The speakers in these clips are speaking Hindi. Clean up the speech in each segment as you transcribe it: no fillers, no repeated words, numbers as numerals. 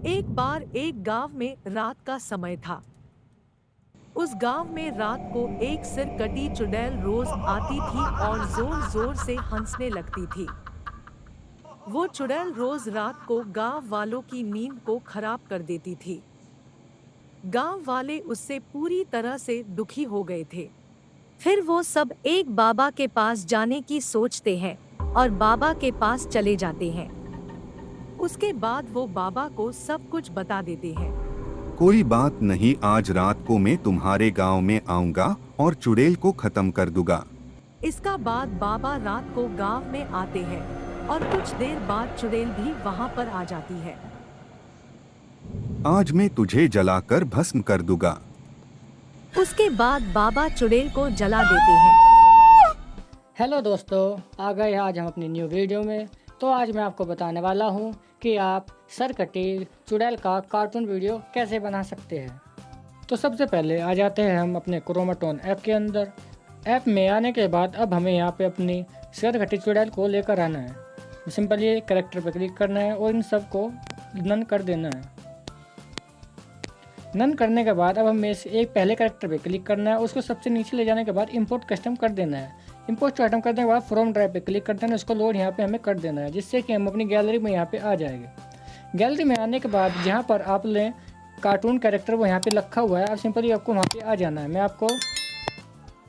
एक बार एक गांव में रात का समय था। उस गांव में रात को एक सिरकटी चुड़ैल रोज आती थी और जोर जोर से हंसने लगती थी। वो चुड़ैल रोज रात को गांव वालों की नींद को खराब कर देती थी। गांव वाले उससे पूरी तरह से दुखी हो गए थे। फिर वो सब एक बाबा के पास जाने की सोचते हैं और बाबा के पास चले जाते हैं। उसके बाद वो बाबा को सब कुछ बता देते हैं। कोई बात नहीं, आज रात को मैं तुम्हारे गांव में आऊंगा और चुड़ैल को खत्म कर दूंगा। इसका बाद बाबा रात को गांव में आते हैं और कुछ देर बाद चुड़ैल भी वहां पर आ जाती है। आज मैं तुझे जलाकर भस्म कर दूंगा। उसके बाद बाबा चुड़ैल को जला देते हैं। हेलो दोस्तों, आ गए आज हम अपनी न्यू वीडियो में। तो आज मैं आपको बताने वाला हूँ कि आप सरकटी चुड़ैल का कार्टून वीडियो कैसे बना सकते हैं। तो सबसे पहले आ जाते हैं हम अपने क्रोमाटोन ऐप के अंदर। ऐप में आने के बाद अब हमें यहाँ पे अपनी सरकटी चुड़ैल को लेकर आना है। सिंपली कैरेक्टर पर क्लिक करना है और इन सब को नन कर देना है। नन करने के बाद अब हमें एक पहले कैरेक्टर पे क्लिक करना है। उसको सबसे नीचे ले जाने के बाद इंपोर्ट कस्टम कर देना है। इंपोर्ट कस्टम करने के बाद फ्रॉम ड्राइव पे क्लिक कर देना है। उसको लोड यहाँ पे हमें कर देना है, जिससे कि हम अपनी गैलरी में यहाँ पे आ जाएंगे। गैलरी में आने के बाद जहाँ पर आपने कार्टून कैरेक्टर वो यहाँ पे रखा हुआ है, अब सिंपली आपको वहाँ पे आ जाना है। मैं आपको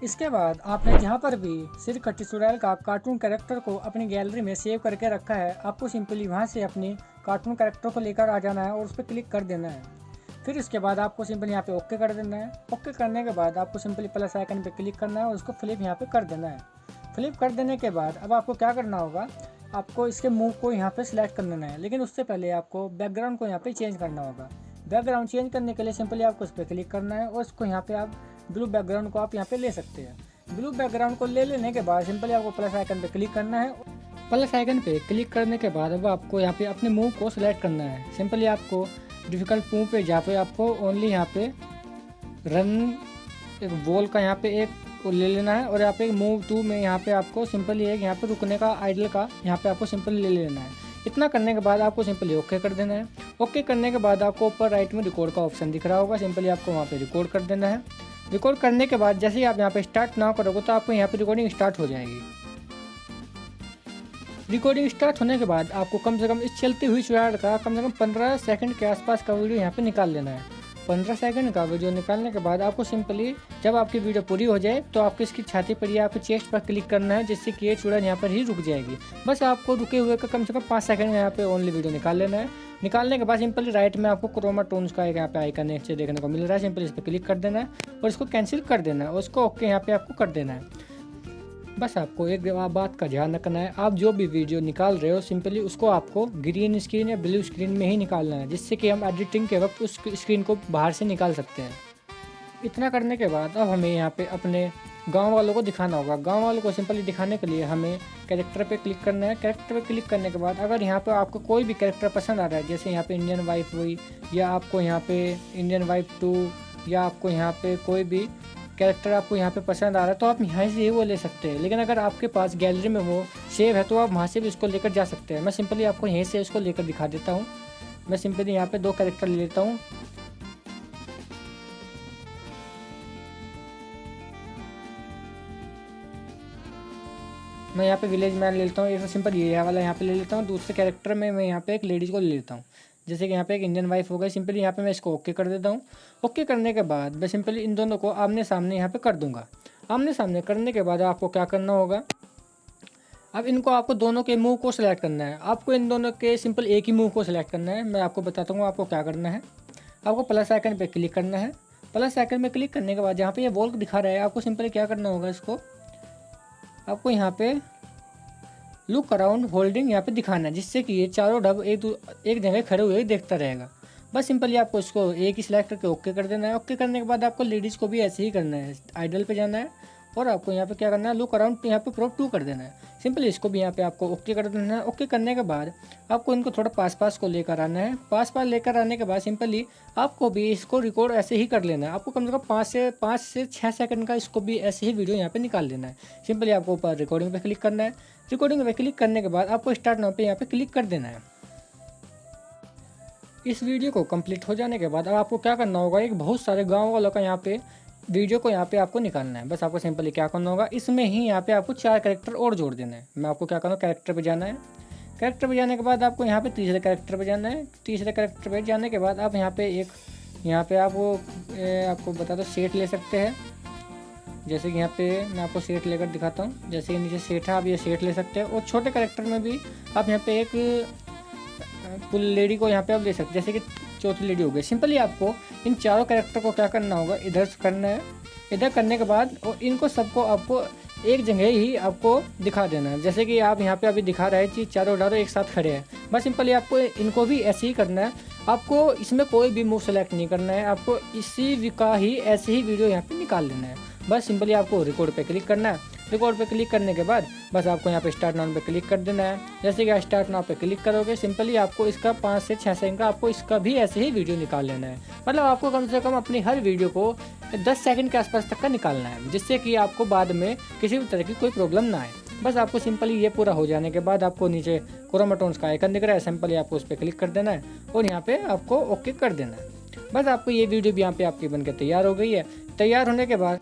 इसके बाद आपने जहाँ पर भी सिरकटी चुड़ैल का कार्टून कैरेक्टर को अपनी गैलरी में सेव करके रखा है, आपको सिंपली वहाँ से अपनी कार्टून कैरेक्टर को लेकर आ जाना है और उस पर क्लिक कर देना है। फिर इसके बाद आपको सिंपल यहाँ पे ओके कर देना है। ओके करने के बाद आपको सिंपली प्लस आइकन पे क्लिक करना है और उसको फ्लिप यहाँ पे कर देना है। फ्लिप कर देने के बाद अब आपको क्या करना होगा, आपको इसके मुंह को यहाँ पे सिलेक्ट कर लेना है, लेकिन उससे पहले आपको बैकग्राउंड को यहाँ पे चेंज करना होगा। बैकग्राउंड चेंज करने के लिए सिंपली आपको उस पर क्लिक करना है और उसको यहाँ पे आप ब्लू बैकग्राउंड को आप यहाँ पे ले सकते हैं। ब्लू बैकग्राउंड को ले लेने के बाद सिंपली आपको प्लस आइकन पे क्लिक करना है। प्लस आइकन पे क्लिक करने के बाद अब आपको यहाँ पे अपने मुंह को सिलेक्ट करना है। सिंपली आपको डिफ़िकल्ट मूव पे जहाँ पे आपको ओनली यहाँ पे रन एक वॉल का यहाँ पे एक ले लेना है और यहाँ पे मूव टू में यहाँ पे आपको सिंपली एक यहाँ पे रुकने का आइडल का यहाँ पे आपको सिंपली ले लेना है। इतना करने के बाद आपको सिंपली ओके कर देना है। ओके करने के बाद आपको ऊपर राइट में रिकॉर्ड का ऑप्शन दिख रहा होगा, सिंपली आपको वहाँ पे रिकॉर्ड कर देना है। रिकॉर्ड करने के बाद जैसे ही आप यहाँ पे स्टार्ट ना करोगे तो आपको यहाँ पे रिकॉर्डिंग स्टार्ट हो जाएगी। रिकॉर्डिंग स्टार्ट होने के बाद आपको कम से कम इस चलती हुई चुड़ैल का कम से कम 15 सेकंड के आसपास का वीडियो यहाँ पे निकाल लेना है। 15 सेकंड का वीडियो निकालने के बाद आपको सिंपली जब आपकी वीडियो पूरी हो जाए तो आपको इसकी छाती पर या फिर चेस्ट पर क्लिक करना है, जिससे कि ये चुड़ैल यहाँ पर ही रुक जाएगी। बस आपको रुके हुए का कम से कम 5 सेकंड में यहाँ पे ओनली वीडियो निकाल लेना है। निकालने के बाद सिंपली राइट में आपको क्रोमाटोन्स का एक यहाँ पे आइकन नीचे देखने को मिल रहा है, सिंपली इस पर क्लिक कर देना है और इसको कैंसिल कर देना है और उसको ओके यहाँ पे आपको कर देना है। बस आपको एक बात का ध्यान रखना है, आप जो भी वीडियो निकाल रहे हो सिंपली उसको आपको ग्रीन स्क्रीन या ब्लू स्क्रीन में ही निकालना है, जिससे कि हम एडिटिंग के वक्त उस स्क्रीन को बाहर से निकाल सकते हैं। इतना करने के बाद अब हमें यहाँ पे अपने गांव वालों को दिखाना होगा। गांव वालों को सिंपली दिखाने के लिए हमें कैरेक्टर पे क्लिक करना है। कैरेक्टर पे क्लिक करने के बाद अगर यहाँ पे आपको कोई भी कैरेक्टर पसंद आ रहा है, जैसे यहाँ पे इंडियन वाइफ हुई या आपको यहाँ पे इंडियन वाइफ 2 या आपको यहाँ पे कोई भी कैरेक्टर आपको यहाँ पे पसंद आ रहा है, तो आप यहाँ से ही वो ले सकते हैं। लेकिन अगर आपके पास गैलरी में वो सेव है तो आप वहाँ से भी उसको लेकर जा सकते हैं। मैं सिंपली आपको यहीं से उसको लेकर दिखा देता हूँ। मैं सिंपली यहाँ पे 2 कैरेक्टर ले लेता हूँ। मैं यहाँ पे विलेज मैन ले लेता हूँ, एक सिंपल ये वाला यहाँ पे ले लेता हूँ। दूसरे कैरेक्टर में मैं यहाँ पे एक लेडीज़ को ले लेता हूँ, जैसे कि यहाँ पे एक इंडियन वाइफ हो गई। सिंपली यहाँ पे मैं इसको ओके कर देता हूँ। ओके करने के बाद मैं सिंपली इन दोनों को आमने सामने यहाँ पे कर दूंगा। आमने सामने करने के बाद आपको क्या करना होगा, अब इनको आपको दोनों के मुंह को सिलेक्ट करना है। आपको इन दोनों के सिंपल एक ही मुंह को सिलेक्ट करना है। मैं आपको बताता हूँ आपको क्या करना है। आपको प्लस आइकन पर क्लिक करना है। प्लस आइकन में क्लिक करने के बाद जहाँ पे ये वॉल दिखा रहा है, आपको सिंपली क्या करना होगा, इसको आपको यहाँ पे लुक अराउंड होल्डिंग यहाँ पे दिखाना है, जिससे कि ये चारों डब एक जगह खड़े हुए देखता रहेगा। बस सिंपली आपको इसको एक ही सिलेक्ट करके ओके कर देना है। ओके करने के बाद आपको लेडीज़ को भी ऐसे ही करना है, आइडल पे जाना है और आपको यहाँ पे क्या करना है, लुक अराउंड यहाँ पे प्रो 2 कर देना है। सिंपली इसको भी यहाँ पे आपको ओके कर देना है। ओके करने के बाद आपको इनको थोड़ा पास को लेकर आना है। पास लेकर आने के बाद सिंपली आपको भी इसको रिकॉर्ड ऐसे ही कर लेना है। आपको कम से कम 5 से 6 सेकंड का इसको भी ऐसे ही वीडियो यहाँ पे निकाल लेना है। सिंपली आपको ऊपर रिकॉर्डिंग पे क्लिक करना है। रिकॉर्डिंग पे क्लिक करने के बाद आपको स्टार्ट नाउ पे यहाँ पे क्लिक कर देना है। इस वीडियो को कंप्लीट हो जाने के बाद अब आपको क्या करना होगा, एक बहुत सारे गाँव वालों का यहाँ पे वीडियो को यहाँ पे आपको निकालना है। बस आपको सिंपली क्या करना होगा, इसमें ही यहाँ पे आपको 4 कैरेक्टर और जोड़ देना है। मैं आपको क्या करना, कैरेक्टर पे जाना है। कैरेक्टर पे जाने के बाद आपको यहाँ पे तीसरे कैरेक्टर पे जाना है। तीसरे कैरेक्टर पे जाने के बाद आप यहाँ पे आप आपको बता दो सेट ले सकते हैं। जैसे कि यहाँ पे मैं आपको सेट लेकर दिखाता हूँ। जैसे नीचे सेट है, आप ये सेट ले सकते हैं। और छोटे कैरेक्टर में भी आप यहाँ पे एक फुल लेडी को यहाँ पे आप ले सकते हैं, जैसे कि चौथी लेडी हो गई। सिंपली आपको इन चारों कैरेक्टर को क्या करना होगा, इधर करना है। इधर करने के बाद और इनको सबको आपको एक जगह ही आपको दिखा देना है। जैसे कि आप यहाँ पे अभी दिखा रहे हैं कि चारों डारो एक साथ खड़े हैं। बस सिंपली आपको इनको भी ऐसे ही करना है। आपको इसमें कोई भी मूव सेलेक्ट नहीं करना है, आपको इसी का ही ऐसे ही वीडियो यहाँ पे निकाल लेना है। बस सिंपली आपको रिकॉर्ड पे क्लिक करना है। रिकॉर्ड पे क्लिक करने के बाद बस आपको यहाँ पे स्टार्ट नाउ पे क्लिक कर देना है। जैसे कि स्टार्ट नाउ पे क्लिक करोगे, सिंपली आपको इसका 5 से 6 सेकंड का आपको इसका भी ऐसे ही वीडियो निकाल लेना है। मतलब आपको कम से कम अपनी हर वीडियो को 10 सेकंड के आसपास तक का निकालना है, जिससे कि आपको बाद में किसी भी तरह की कोई प्रॉब्लम ना आए। बस आपको सिंपली ये पूरा हो जाने के बाद आपको नीचे क्रोमाटोन्स का आइकन दिख रहा है, सिंपली आपको उस पर क्लिक कर देना है और यहाँ पे आपको ओके कर देना है। बस आपको ये वीडियो भी यहाँ पे आपकी बनकर तैयार हो गई है। तैयार होने के बाद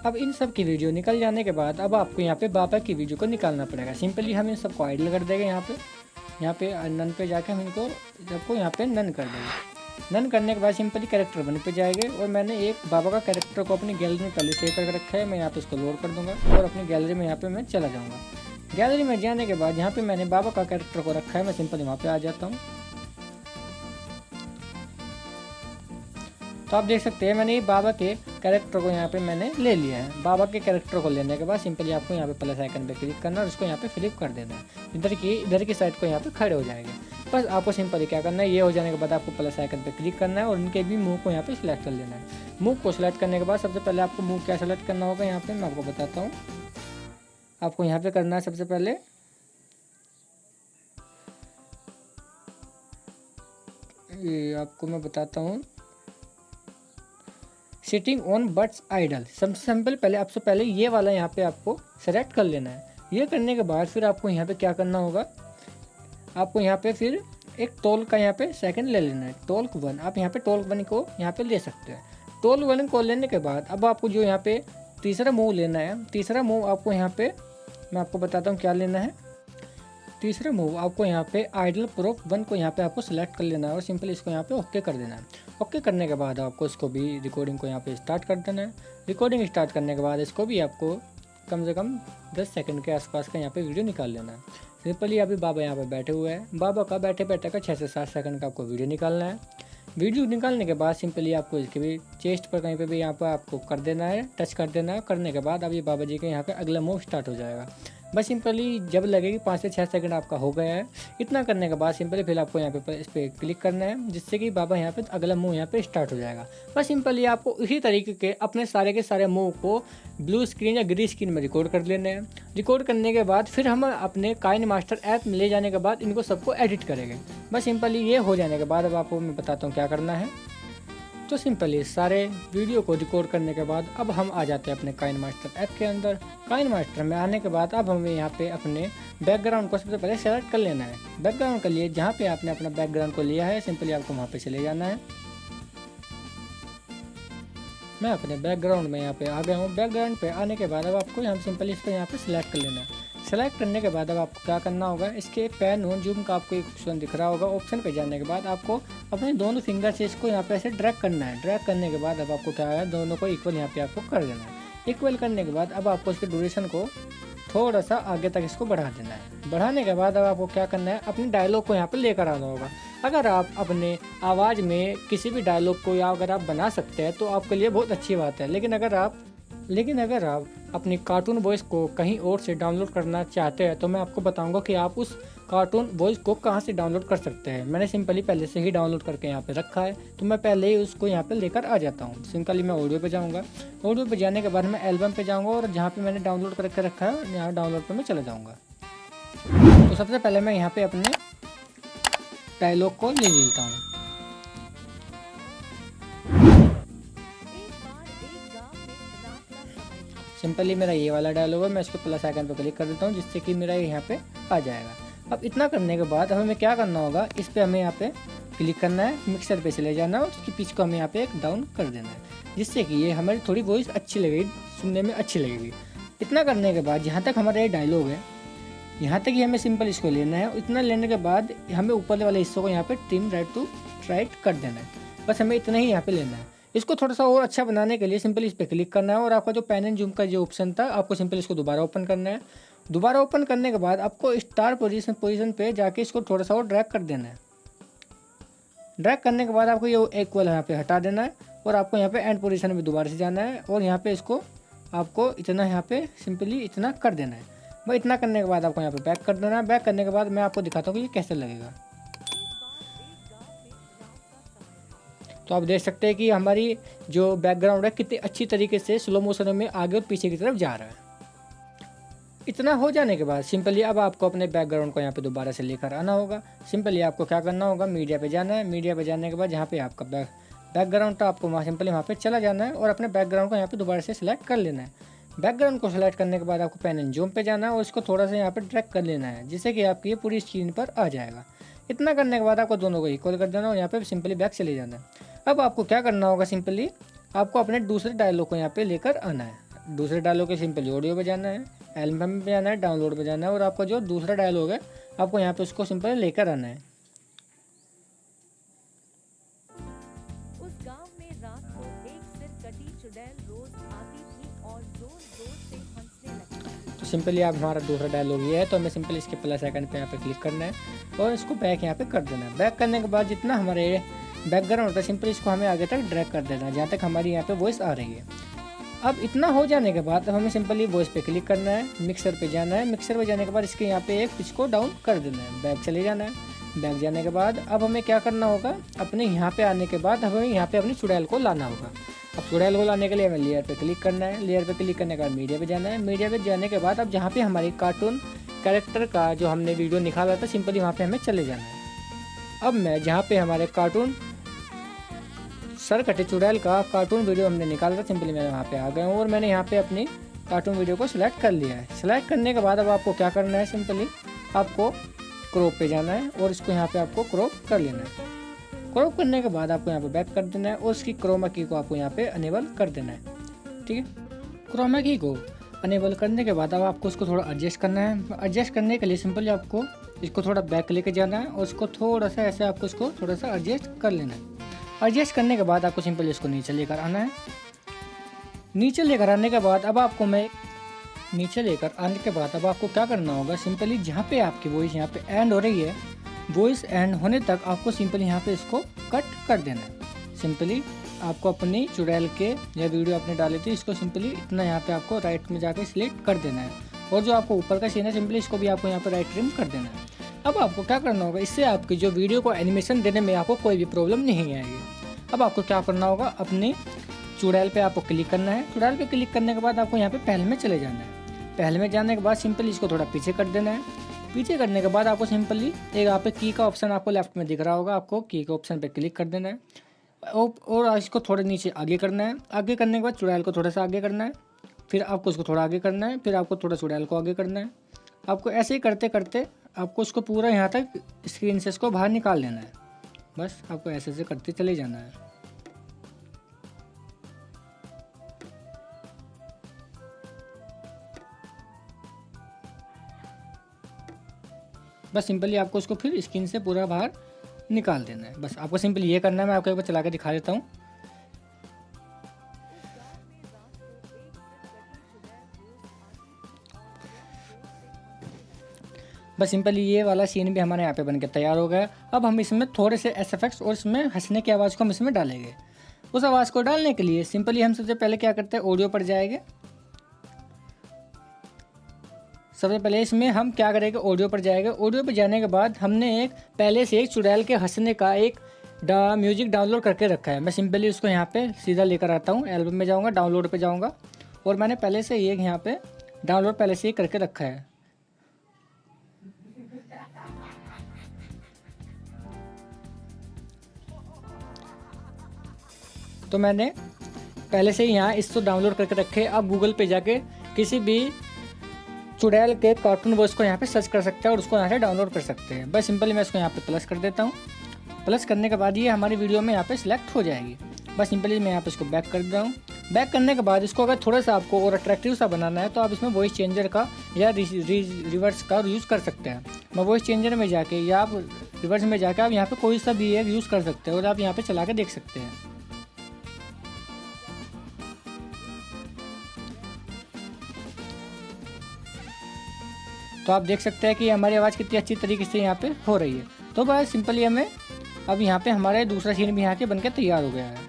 अब इन सब की वीडियो निकल जाने के बाद अब आपको यहाँ पे बाबा की वीडियो को निकालना पड़ेगा। सिंपली हम इन सबको आइडल कर देंगे। यहाँ पे नन पे जाके हम इनको सबको यहाँ पे नन कर देंगे। नन करने के बाद सिंपली कैरेक्टर बन पे जाएंगे और मैंने एक बाबा का कैरेक्टर को अपनी गैलरी में पहले सेव करके रखा है। मैं यहाँ पे इसको लोड कर दूंगा और अपनी गैलरी में यहाँ पे मैं चला जाऊँगा। गैलरी में जाने के बाद यहाँ पे मैंने बाबा का कैरेक्टर को रखा है, मैं सिंपली वहाँ पे आ जाता हूँ। तो आप देख सकते हैं मैंने बाबा के कैरेक्टर को यहाँ पे मैंने ले लिया है। बाबा के कैरेक्टर को लेने के बाद सिंपली आपको यहाँ पे प्लस आइकन पे क्लिक करना और उसको यहाँ पे फ्लिप कर देना है। इधर की साइड को यहाँ पे खड़े हो जाएंगे। बस आपको सिंपली क्या करना है, ये हो जाने के बाद आपको प्लस आइकन पे क्लिक करना है और उनके भी मुंह को यहाँ पे सिलेक्ट कर लेना है। मुंह को सिलेक्ट करने के बाद सबसे पहले आपको मुंह क्या सेलेक्ट करना होगा, यहाँ पे मैं आपको बताता हूँ। आपको यहाँ पे करना है सबसे पहले आपको मैं बताता हूँ, सिटिंग ऑन बट्स आइडल। सबसे सिंपल सबसे पहले ये वाला यहाँ पे आपको सेलेक्ट कर लेना है। ये करने के बाद फिर आपको यहाँ पे क्या करना होगा, आपको यहाँ पे फिर एक टोल का यहाँ पे सेकंड ले लेना है, टोल्क 1। आप यहाँ पे टोल्क 1 को यहाँ पे ले सकते हैं। टोल्क 1 को लेने के बाद अब आपको जो यहाँ पे तीसरा मूव लेना है, तीसरा मूव आपको यहाँ पे मैं आपको बताता हूँ क्या लेना है। तीसरा मूव आपको यहाँ पे आइडल प्रूफ 1 को यहाँ पे आपको सेलेक्ट कर लेना है और सिंपली इसको यहाँ पे ओके कर देना है। ओके करने के बाद आपको इसको भी रिकॉर्डिंग को यहाँ पे स्टार्ट कर देना है। रिकॉर्डिंग स्टार्ट करने के बाद इसको भी आपको कम से कम 10 सेकंड के आसपास का यहाँ पे वीडियो निकाल लेना है। सिंपली अभी बाबा यहाँ पे बैठे हुए हैं, बाबा का बैठे बैठे का 6 से 7 सेकंड का आपको वीडियो निकालना है। वीडियो निकालने के बाद सिंपली आपको इसके भी चेस्ट पर कहीं पे भी यहाँ पर आपको कर देना है, टच कर देना है। करने के बाद अब ये बाबा जी के यहाँ पे अगला मूव स्टार्ट हो जाएगा। बस सिंपली जब लगेगी 5 से 6 सेकंड आपका हो गया है। इतना करने के बाद सिंपली फिर आपको यहाँ पे इस पर क्लिक करना है, जिससे कि बाबा यहाँ पे अगला मूव यहाँ पे स्टार्ट हो जाएगा। बस सिंपली आपको इसी तरीके के अपने सारे के सारे मूव को ब्लू स्क्रीन या ग्रीन स्क्रीन में रिकॉर्ड कर लेने हैं। रिकॉर्ड करने के बाद फिर हम अपने काइन मास्टर ऐप में ले जाने के बाद इनको सबको एडिट करेंगे। बस सिंपली ये हो जाने के बाद अब आपको मैं बताता हूँ क्या करना है। तो सिंपली सारे वीडियो को रिकॉर्ड करने के बाद अब हम आ जाते हैं अपने काइन मास्टर ऐप के अंदर। काइन मास्टर में आने के बाद अब हमें यहाँ पे अपने बैकग्राउंड को सबसे पहले सेलेक्ट कर लेना है। बैकग्राउंड के लिए जहाँ पे आपने अपना बैकग्राउंड को लिया है सिंपली आपको वहाँ पे चले जाना है। मैं अपने बैकग्राउंड में यहाँ पे आ गया हूँ। बैकग्राउंड पे आने के बाद अब आपको यहाँ सिंपली इसको यहाँ पे सिलेक्ट कर लेना है। सेलेक्ट करने के बाद अब आपको क्या करना होगा, इसके पैन ऑन जूम का आपको एक ऑप्शन दिख रहा होगा। ऑप्शन पे जाने के बाद आपको अपने दोनों फिंगर से इसको यहाँ पे ऐसे ड्रैग करना है। ड्रैग करने के बाद अब आपको क्या है, दोनों को इक्वल यहाँ पे आपको कर देना है। इक्वल करने के बाद अब आपको इसके ड्यूरेशन को थोड़ा सा आगे तक इसको बढ़ा देना है। बढ़ाने के बाद अब आपको क्या करना है, अपने डायलॉग को यहाँ पे लेकर आना होगा। अगर आप अपने आवाज़ में किसी भी डायलॉग को या अगर आप बना सकते हैं तो आपके लिए बहुत अच्छी बात है। लेकिन अगर आप अपनी कार्टून वॉइस को कहीं और से डाउनलोड करना चाहते हैं तो मैं आपको बताऊंगा कि आप उस कार्टून वॉइस को कहां से डाउनलोड कर सकते हैं। मैंने सिंपली पहले से ही डाउनलोड करके यहाँ पे रखा है, तो मैं पहले ही उसको यहाँ पे लेकर आ जाता हूँ। सिंपली मैं ऑडियो पे जाऊँगा। ऑडियो पे जाने के बाद मैं एल्बम पे जाऊँगा और जहाँ पे मैंने डाउनलोड करके रखा है यहाँ डाउनलोड पर मैं चला जाऊँगा। तो सबसे पहले मैं यहाँ पे अपने डायलॉग को ले लेता हूँ। सिंपली मेरा ये वाला डायलॉग है, मैं इसको प्लस आइकन पर क्लिक कर देता हूँ जिससे कि मेरा यहाँ पे आ जाएगा। अब इतना करने के बाद हमें क्या करना होगा, इस पे हमें यहाँ पे क्लिक करना है, मिक्सर पे चले जाना है और उसकी पिच को हमें यहाँ पे एक डाउन कर देना है, जिससे कि ये हमारी थोड़ी वॉइस अच्छी लगेगी, सुनने में अच्छी लगेगी। इतना करने के बाद जहाँ तक हमारा ये डायलॉग है यहाँ तक ही हमें सिंपल इसको लेना है। इतना लेने के बाद हमें ऊपर वाले हिस्सों को यहाँ पे ट्रिम राइट टू राइट कर देना है। बस हमें इतना ही यहाँ पे लेना है। इसको थोड़ा सा और अच्छा बनाने के लिए सिंपल इस पर क्लिक करना है और आपका जो पैन एंड जूम का जो ऑप्शन था आपको सिंपल इसको दोबारा ओपन करना है। दोबारा ओपन करने के बाद आपको स्टार पोजीशन पे जाके इसको थोड़ा सा और ड्रैग कर देना है। ड्रैग करने के बाद आपको ये इक्वल यहाँ पे हटा देना है और आपको यहाँ पे एंड पोजीशन में दोबारा से जाना है और यहाँ पे इसको आपको इतना यहाँ पे सिंपली इतना कर देना है। भाई इतना करने के बाद आपको यहाँ पे बैक कर देना है। बैक करने के बाद मैं आपको दिखाता हूँ कि ये कैसे लगेगा। तो आप देख सकते हैं कि हमारी जो बैकग्राउंड है कितनी अच्छी तरीके से स्लो मोशन में आगे और पीछे की तरफ जा रहा है। इतना हो जाने के बाद सिंपली अब आपको अपने बैकग्राउंड को यहाँ पे दोबारा से लेकर आना होगा। सिंपली आपको क्या करना होगा, मीडिया पे जाना है। मीडिया पे जाने के बाद जहाँ पे आपका बैकग्राउंड था आपको वहाँ सिंपली वहाँ पे चला जाना है और अपने बैकग्राउंड को यहाँ पे दोबारा से सिलेक्ट कर लेना है। बैकग्राउंड को सिलेक्ट करने के बाद आपको पेन एंड जूम पे जाना है और इसको थोड़ा सा यहाँ पे ड्रैग कर लेना है, जिससे कि आपकी ये पूरी स्क्रीन पर आ जाएगा। इतना करने के बाद आपको दोनों को इक्वल कर देना और यहाँ पे सिंपली बैक चले जाना है। अब आपको क्या करना होगा, सिंपली आपको अपने दूसरे डायलॉग को यहाँ पे लेकर आना है। दूसरे डायलॉग के सिंपली ऑडियो पे जाना है, एल्बम पे जाना है, डाउनलोड पे जाना है और आपका जो दूसरा डायलॉग है आपको यहाँ पे उसको सिंपली लेकर आना है। उस गांव में रात को एक सिर कटी चुड़ैल रोज आती थी और जोर जोर से हंसने लगती थी। तो सिंपली आप हमारा दूसरा डायलॉग ये है, तो हमें सिंपली इसके प्लस आइकन पे यहाँ पे क्लिक करना है और इसको बैक यहाँ पे कर देना है। बैक करने के बाद जितना हमारे बैकग्राउंड होता है सिंपली इसको हमें आगे तक ड्रैग कर देना है जहाँ तक हमारी यहाँ पे वॉइस आ रही है। अब इतना हो जाने के बाद हमें सिंपली वॉइस पे क्लिक करना है, मिक्सर पे जाना है। मिक्सर पे जाने के बाद इसके यहाँ पे एक पिच को डाउन कर देना है, बैक चले जाना है। बैक जाने के बाद अब हमें क्या करना होगा, अपने यहाँ पे आने के बाद हमें यहाँ पे अपनी चुड़ैल को लाना होगा। अब चुड़ैल को लाने के लिए हमें लेयर पे क्लिक करना है। लेयर पे क्लिक करने के बाद मीडिया पे जाना है। मीडिया पे जाने के बाद अब जहाँ पे हमारी कार्टून कैरेक्टर का जो हमने वीडियो निकाला था सिंपली वहाँ पे हमें चले जाना है। अब मैं जहाँ पे हमारे कार्टून सर कटे चुड़ैल का कार्टून वीडियो हमने निकाला था सिंपली मैं वहाँ पे आ गया हूँ और मैंने यहाँ पे अपनी कार्टून वीडियो को सिलेक्ट कर लिया है। सिलेक्ट करने के बाद अब आपको क्या करना है, सिंपली आपको क्रॉप पे जाना है और इसको यहाँ पे आपको क्रॉप कर लेना है। क्रॉप करने के बाद आपको यहाँ पे बैक कर देना है और उसकी क्रोमा की को आपको यहाँ पे अनेबल कर देना है। ठीक है, क्रोमा की को अनेबल करने के बाद अब आपको इसको थोड़ा एडजस्ट करना है। एडजस्ट करने के लिए सिंपली आपको इसको थोड़ा बैक लेके जाना है और इसको थोड़ा सा ऐसे आपको इसको थोड़ा सा एडजस्ट कर लेना है। एडजस्ट करने के बाद आपको सिंपली इसको नीचे लेकर आना है। नीचे लेकर आने के बाद अब आपको नीचे लेकर आने के बाद अब आपको क्या करना होगा, सिंपली जहाँ पे आपकी वॉइस यहाँ पे एंड हो रही है, वॉइस एंड होने तक आपको सिंपली यहाँ पे इसको कट कर देना है। सिंपली आपको अपनी चुड़ैल के या वीडियो आपने डाली थी इसको सिंपली इतना यहाँ पे आपको राइट में जाके सिलेक्ट कर देना है और जो आपको ऊपर का सीन है सिंपली इसको भी आपको यहाँ पे राइट ट्रिम कर देना है। अब आपको क्या करना होगा, इससे आपकी जो वीडियो को एनिमेशन देने में आपको कोई भी प्रॉब्लम नहीं आएगी। अब आपको क्या करना होगा, अपनी चुड़ैल पे आपको क्लिक करना है। चुड़ैल पे क्लिक करने के बाद आपको यहाँ पे पहले में चले जाना है। पहले में जाने के बाद सिंपली इसको थोड़ा पीछे कर देना है। पीछे करने के बाद आपको सिंपली एक यहाँ पे की का ऑप्शन आपको लेफ्ट में दिख रहा होगा, आपको की के ऑप्शन पे क्लिक कर देना है और इसको थोड़ा नीचे आगे करना है। आगे करने के बाद चुड़ैल को थोड़ा सा आगे करना है, फिर आपको उसको थोड़ा आगे करना है, फिर आपको थोड़ा चुड़ैल को आगे करना है। आपको ऐसे ही करते करते आपको उसको पूरा यहाँ तक स्क्रीन से इसको बाहर निकाल लेना है। बस आपको ऐसे ऐसे करते चले जाना है। बस सिंपली आपको उसको फिर स्क्रीन से पूरा बाहर निकाल देना है। बस आपको सिंपली ये करना है। मैं आपको एक बार चला के दिखा देता हूँ। बस सिंपली ये वाला सीन भी हमारे यहाँ पे बनकर तैयार हो गया। अब हम इसमें थोड़े से एसएफएक्स और इसमें हंसने की आवाज़ को हम इसमें डालेंगे। उस आवाज़ को डालने के लिए सिंपली हम सबसे पहले क्या करते हैं, ऑडियो पर जाएंगे। सबसे पहले इसमें हम क्या करेंगे, ऑडियो पर जाएंगे। ऑडियो पर जाने के बाद हमने एक पहले से एक चुड़ैल के हंसने का एक म्यूजिक डाउनलोड करके रखा है। मैं सिंपली उसको यहाँ पे सीधा लेकर आता हूँ। एल्बम में जाऊँगा, डाउनलोड पे जाऊँगा और मैंने पहले से ये यहाँ पे डाउनलोड पहले से ही करके रखा है। तो मैंने पहले से ही यहाँ इसको डाउनलोड करके रखे। आप गूगल पे जाके किसी भी चुड़ैल के कार्टून वॉइस को यहाँ पे सर्च कर सकते हैं और उसको यहाँ से डाउनलोड कर सकते हैं। बस सिंपली मैं इसको यहाँ पे प्लस कर देता हूँ। प्लस करने के बाद ये हमारी वीडियो में यहाँ पे सिलेक्ट हो जाएगी। बस सिंपली मैं यहाँ पे इसको बैक कर देता हूँ। बैक करने के बाद इसको अगर थोड़ा सा आपको और अट्रैक्टिव सा बनाना है तो आप इसमें वॉइस चेंजर का या रिवर्स का यूज़ कर सकते हैं। मैं वॉइस चेंजर में जाके या आप रिवर्स में जाके आप यहाँ पे कोई सा भी एक यूज़ कर सकते हैं और आप यहाँ पे चला के देख सकते हैं। तो आप देख सकते हैं कि हमारी आवाज़ कितनी अच्छी तरीके से यहाँ पे हो रही है। तो बस सिंपली हमें अब यहाँ पे हमारा दूसरा सीन भी यहाँ के बनके तैयार हो गया है।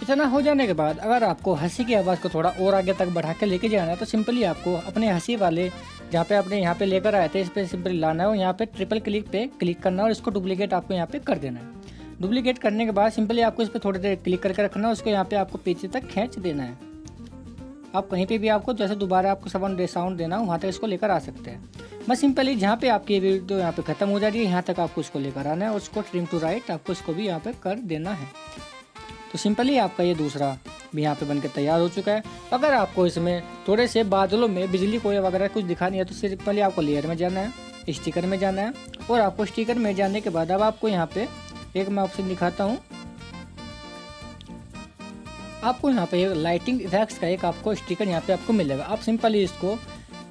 इतना हो जाने के बाद अगर आपको हंसी की आवाज़ को थोड़ा और आगे तक बढ़ा के लेके जाना है तो सिंपली आपको अपने हंसी वाले जहाँ पे अपने यहाँ पे लेकर आए थे इस पर सिंपली लाना है और यहाँ पे ट्रिपल क्लिक पे क्लिक करना है और इसको डुप्लीकेट आपको यहाँ पे कर देना है। डुप्लीकेट करने के बाद सिंपली आपको इस पर थोड़ी देर क्लिक करके रखना है, उसको यहाँ पे आपको पीछे तक खींच देना है। आप कहीं पे भी आपको जैसे दोबारा आपको साउंड देना हो वहाँ तक इसको लेकर आ सकते हैं। बस सिंपली जहाँ पे आपकी ये वीडियो यहाँ पे खत्म हो जा रही है यहाँ तक आपको इसको लेकर आना है और उसको ट्रिम टू राइट आपको इसको भी यहाँ पे कर देना है। तो सिंपली आपका ये दूसरा भी यहाँ पे बनकर तैयार हो चुका है। अगर आपको इसमें थोड़े से बादलों में बिजली कोई वगैरह कुछ दिखानी है तो सिंपली आपको लेयर में जाना है, स्टिकर में जाना है और आपको स्टिकर में जाने के बाद अब आपको यहाँ पे एक मैं ऑप्शन दिखाता हूँ। आपको यहाँ पे लाइटिंग इफेक्ट्स का एक आपको स्टिकर यहाँ पे आपको मिलेगा। आप सिंपली इसको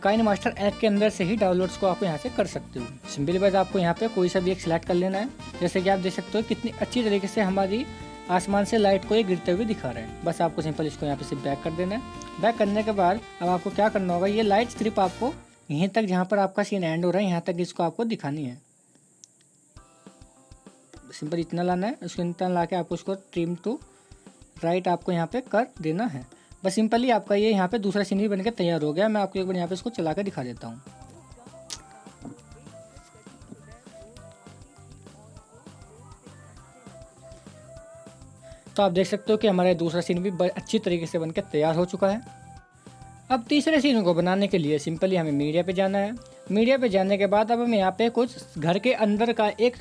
काइनमास्टर ऐप के अंदर से ही डाउनलोड्स को आप यहाँ से कर सकते हो। सिंपली बस आपको यहाँ पे कोई सा भी एक सिलेक्ट कर लेना है। जैसे कि आप देख सकते हो कितनी अच्छी तरीके से हमारी आसमान से लाइट को ये गिरते हुए दिखा रहा है। बस आपको सिंपल इसको यहाँ पे सिर्फ बैक कर देना है। बैक करने के बाद अब आपको क्या करना होगा, ये लाइट सिर्फ आपको यहीं तक जहाँ पर आपका सीन एंड हो रहा है यहाँ तक इसको आपको दिखानी है। सिंपल इतना लाना है, उसको इतना ला के आपको उसको ट्रिम टू राइट आपको यहाँ पे कर देना है। बस सिंपली आपका ये यहाँ पे दूसरा सीन भी बनकर तैयार हो गया। मैं आपको एक बार यहाँ पे इसको चला कर दिखा देता हूँ। तो आप देख सकते हो कि हमारा दूसरा सीन भी अच्छी तरीके से बनकर तैयार हो चुका है। अब तीसरे सीन को बनाने के लिए सिंपली हमें मीडिया पे जाना है। मीडिया पे जाने के बाद अब हमें यहाँ पे कुछ घर के अंदर का एक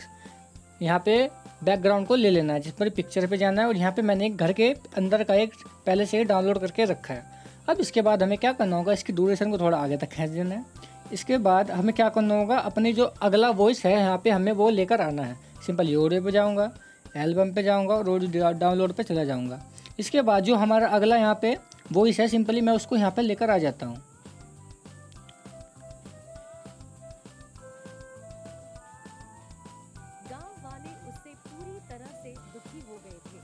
यहाँ पे बैकग्राउंड को ले लेना है, जिस पर पिक्चर पे जाना है और यहाँ पे मैंने एक घर के अंदर का एक पहले से ही डाउनलोड करके रखा है। अब इसके बाद हमें क्या करना होगा, इसकी ड्यूरेशन को थोड़ा आगे तक खींच देना है। इसके बाद हमें क्या करना होगा, अपनी जो अगला वॉइस है यहाँ पे हमें वो लेकर आना है। सिंपल ऑडियो पे जाऊँगा, एल्बम पे जाऊँगा और ऑडियो डाउनलोड पे चला जाऊँगा। इसके बाद जो हमारा अगला यहाँ पे वॉइस है सिंपली मैं उसको यहाँ पे लेकर आ जाता हूँ। गांव वाले उससे पूरी तरह से दुखी हो गए थे।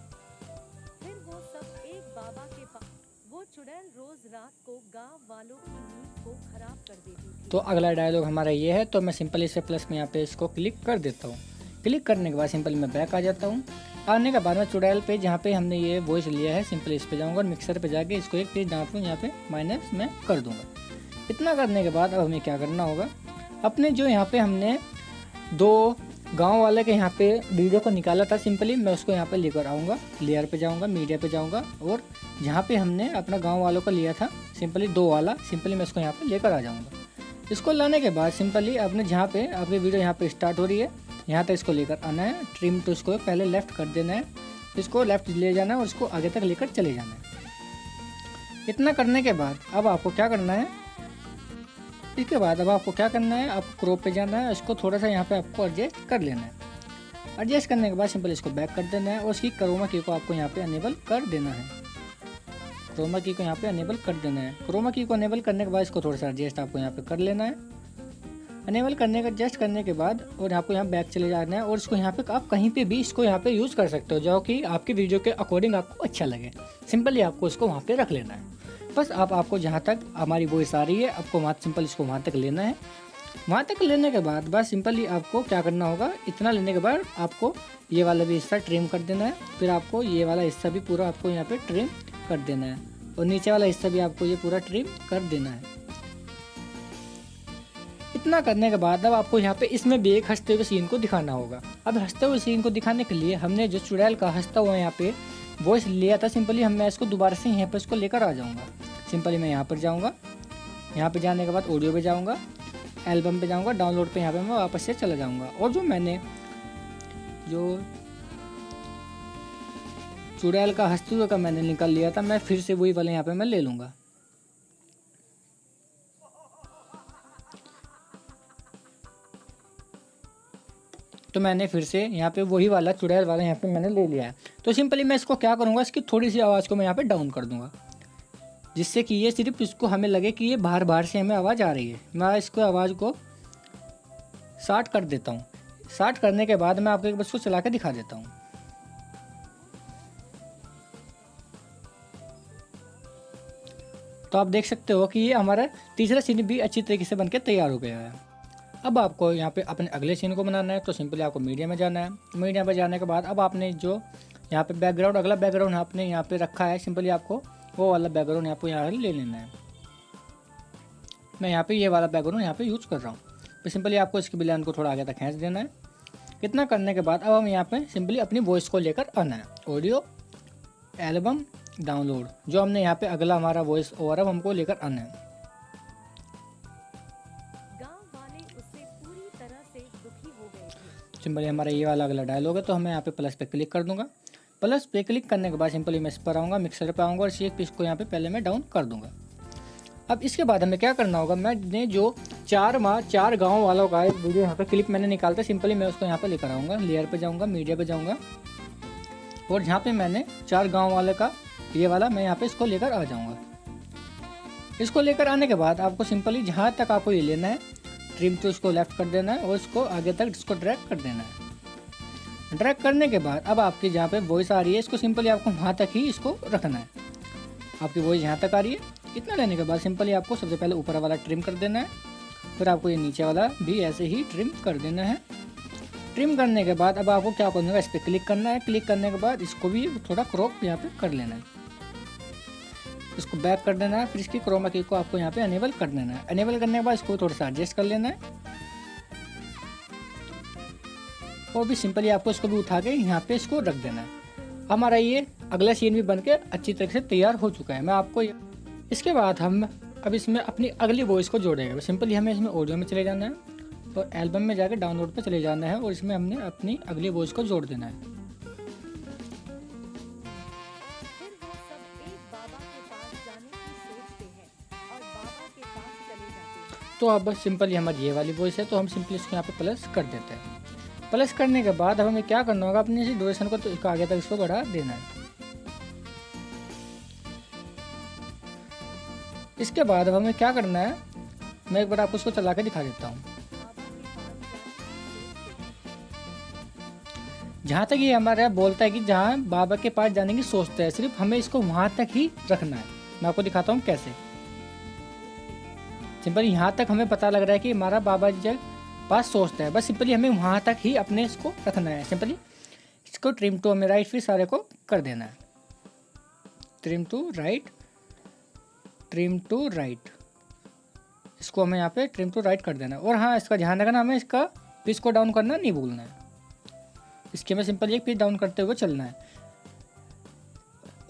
फिर वो सब एक बाबा के पास, वो चुड़ैल रोज रात को गांव वालों की नींद को खराब कर देती थी। तो अगला डायलॉग हमारा ये है, तो मैं सिंपली इसे प्लस में यहाँ पे इसको क्लिक कर देता हूँ। क्लिक करने के बाद सिंपली मैं बैक आ जाता हूँ। आने के बाद में चुड़ैल पे जहाँ पे हमने ये वॉइस लिया है सिंपली इस पे जाऊँगा और मिक्सर पे जाके इसको एक पेज डांट लूँ, यहाँ पे माइनस में कर दूँगा। इतना करने के बाद अब हमें क्या करना होगा, अपने जो यहाँ पे हमने दो गांव वाले के यहाँ पे वीडियो को निकाला था सिंपली मैं उसको यहाँ पे लेकर आऊँगा। लेयर पे जाऊँगा, मीडिया पे जाऊँगा और जहाँ पे हमने अपना गांव वालों का लिया था सिंपली 2 वाला सिंपली मैं इसको यहाँ पे लेकर आ जाऊँगा। इसको लाने के बाद सिंपली अपने जहाँ पे आपकी वीडियो यहाँ पे स्टार्ट हो रही है यहाँ तक इसको लेकर आना है। ट्रिम तो इसको पहले लेफ़्ट कर देना है, इसको लेफ़्ट ले जाना है और इसको आगे तक लेकर चले जाना है। इतना करने के बाद अब आपको क्या करना है, इसके बाद अब आपको क्या करना है, आप क्रॉप पे जाना है, इसको थोड़ा सा यहाँ पे आपको एडजस्ट कर लेना है। एडजस्ट करने के बाद सिंपल इसको बैक कर देना है और उसकी क्रोमा की को आपको यहाँ पे अनेबल कर देना है। क्रोमा की को यहाँ पे अनेबल कर देना है। क्रोमा की को अनेबल करने के बाद इसको थोड़ा सा एडजस्ट आपको यहाँ पे कर लेना है। अनेबल करने का एडजस्ट करने के बाद और आपको यहाँ बैक चले जाना है और इसको यहाँ पे आप कहीं पे भी इसको यहाँ पे यूज़ कर सकते हो जो कि आपकी वीडियो के अकॉर्डिंग आपको अच्छा लगे। सिंपली आपको इसको वहाँ पे रख लेना है। बस आपको जहाँ तक हमारी वॉइस आ रही है आपको वहाँ सिंपल इसको वहाँ तक लेना है। वहाँ तक लेने के बाद बस सिंपली आपको क्या करना होगा, इतना लेने के बाद आपको ये वाला भी हिस्सा ट्रिम कर देना है। फिर आपको ये वाला हिस्सा भी पूरा आपको यहाँ पे ट्रिम कर देना है और नीचे वाला हिस्सा भी आपको ये पूरा ट्रिम कर देना है। इतना करने के बाद अब आपको यहाँ पे इसमें भी एक हंसते हुए सीन को दिखाना होगा। अब हंसते हुए सीन को दिखाने के लिए हमने जो चुड़ैल का हंसता हुआ यहाँ पे वॉइस लिया था सिंपली मैं इसको दोबारा से यहाँ पर इसको लेकर आ जाऊँगा। सिंपली मैं यहाँ पर जाऊँगा, यहाँ पे जाने के बाद ऑडियो पे जाऊँगा, एल्बम पे जाऊँगा, डाउनलोड पे यहाँ पे मैं वापस से चला जाऊँगा और जो मैंने जो चुड़ैल का हंसते हुए का मैंने निकाल लिया था मैं फिर से वही वाला यहाँ पे मैं ले लूँगा। तो मैंने फिर से यहाँ पे वही वाला चुड़ैल वाला यहाँ पे मैंने ले लिया है। तो सिंपली मैं इसको क्या करूँगा, इसकी थोड़ी सी आवाज़ को मैं यहाँ पे डाउन कर दूँगा, जिससे कि ये सिर्फ इसको हमें लगे कि ये बाहर बाहर से हमें आवाज़ आ रही है। मैं इसको आवाज़ को 60 कर देता हूँ। 60 करने के बाद मैं आपको एक बार इसको चला के दिखा देता हूँ। तो आप देख सकते हो कि ये हमारा तीसरा सीन भी अच्छी तरीके से बनके तैयार हो गया है। अब आपको यहाँ पे अपने अगले सीन को बनाना है, तो सिंपली आपको मीडिया में जाना है। मीडिया में जाने के बाद अब आपने जो यहाँ पे बैकग्राउंड, अगला बैकग्राउंड आपने यहाँ पे रखा है, सिंपली आपको वो वाला बैकग्राउंड यहाँ पे ले लेना है। मैं यहाँ पे ये वाला बैकग्राउंड यहाँ पे यूज कर रहा हूँ। तो सिंपली आपको इसकी बिलियन को थोड़ा आगे तक खींच देना है। इतना करने के बाद अब हम यहाँ पे सिंपली अपनी वॉइस को लेकर आना है। ऑडियो, एल्बम, डाउनलोड, जो हमने यहाँ पे अगला हमारा वॉइस ओवर अब हमको लेकर आना है। गांव वाले उससे पूरी तरह से दुखी हो गए थे। सिंपली हमारा ये वाला अगला डायलॉग है, तो हमें यहाँ पे प्लस पे क्लिक कर दूंगा। प्लस पे क्लिक करने के बाद सिंपली मैं इस पर आऊँगा, मिक्सर पे आऊँगा और इसी एक पीस को यहाँ पे पहले मैं डाउन कर दूंगा। अब इसके बाद हमें क्या करना होगा, मैंने जो 4 गाँव वालों का एक वीडियो यहाँ पे क्लिप मैंने निकालता, सिंपली मैं उसको यहाँ पे लेकर आऊँगा। लेयर पे जाऊँगा, मीडिया पे जाऊँगा और जहाँ पे मैंने 4 गाँव वाले का ये वाला मैं यहाँ पे इसको लेकर आ जाऊँगा। इसको लेकर आने के बाद आपको सिंपली जहाँ तक आपको ये लेना है, ट्रिम टू इसको लेफ्ट कर देना है और इसको आगे तक इसको ड्रैग कर देना है। ड्रैग करने के बाद अब आपकी जहाँ पे वॉइस आ रही है, इसको सिंपली आपको वहाँ तक ही इसको रखना है। आपकी वॉइस यहाँ तक आ रही है। इतना लेने के बाद सिंपली आपको सबसे पहले ऊपर वाला ट्रिम कर देना है, फिर आपको ये नीचे वाला भी ऐसे ही ट्रिम कर देना है। ट्रिम करने के बाद अब आपको क्या करना है, इस पर क्लिक करना है। क्लिक करने के बाद इसको भी थोड़ा क्रॉप यहाँ पे कर लेना है, इसको बैक कर देना है। फिर इसकी क्रोमा की को आपको यहाँ पे अनेबल कर देना है। अनेबल करने के बाद इसको थोड़ा सा एडजस्ट कर लेना है और भी सिंपली आपको इसको भी उठा के यहाँ पे इसको रख देना है। हमारा ये अगला सीन भी बनके अच्छी तरह से तैयार हो चुका है। मैं आपको इसके बाद हम अब इसमें अपनी अगली वॉइस को जोड़ेंगे। सिंपली हमें इसमें ऑडियो में चले जाना है और एल्बम में जाकर डाउनलोड पे चले जाना है और इसमें हमने अपनी अगली वॉइस को जोड़ देना है। फिर वो सब एक बाबा के पास जाने की सोचते हैं और बाबा के पास चले जाते हैं। तो अब सिंपली हमारी ये वाली वॉइस है, तो हम सिंपली इसको यहाँ पे प्लस कर देते हैं। प्लस करने के बाद अब हमें क्या करना होगा, अपनी इसी ड्यूरेशन को तो इसको आगे तक इसको बढ़ा देना है। इसके बाद अब हमें क्या करना है, मैं एक बार आपको उसको चला के दिखा देता हूँ। जहाँ तक ये हमारा बोलता है कि जहाँ बाबा के पास जाने की सोचता है, सिर्फ हमें इसको वहाँ तक ही रखना है। मैं आपको दिखाता हूँ कैसे। सिंपली यहाँ तक हमें पता लग रहा है कि हमारा बाबा जी पास सोचता है, बस सिंपली हमें वहाँ तक ही अपने इसको रखना है। सिंपली इसको ट्रिम टू हमें राइट फिर सारे को कर देना है। Trim to right, trim to right, इसको हमें यहाँ पे ट्रिम टू राइट कर देना है। और हाँ, इसका ध्यान रखना, हमें इसका पिच को डाउन करना नहीं भूलना है। इसके में सिंपल एक पिच डाउन करते हुए चलना है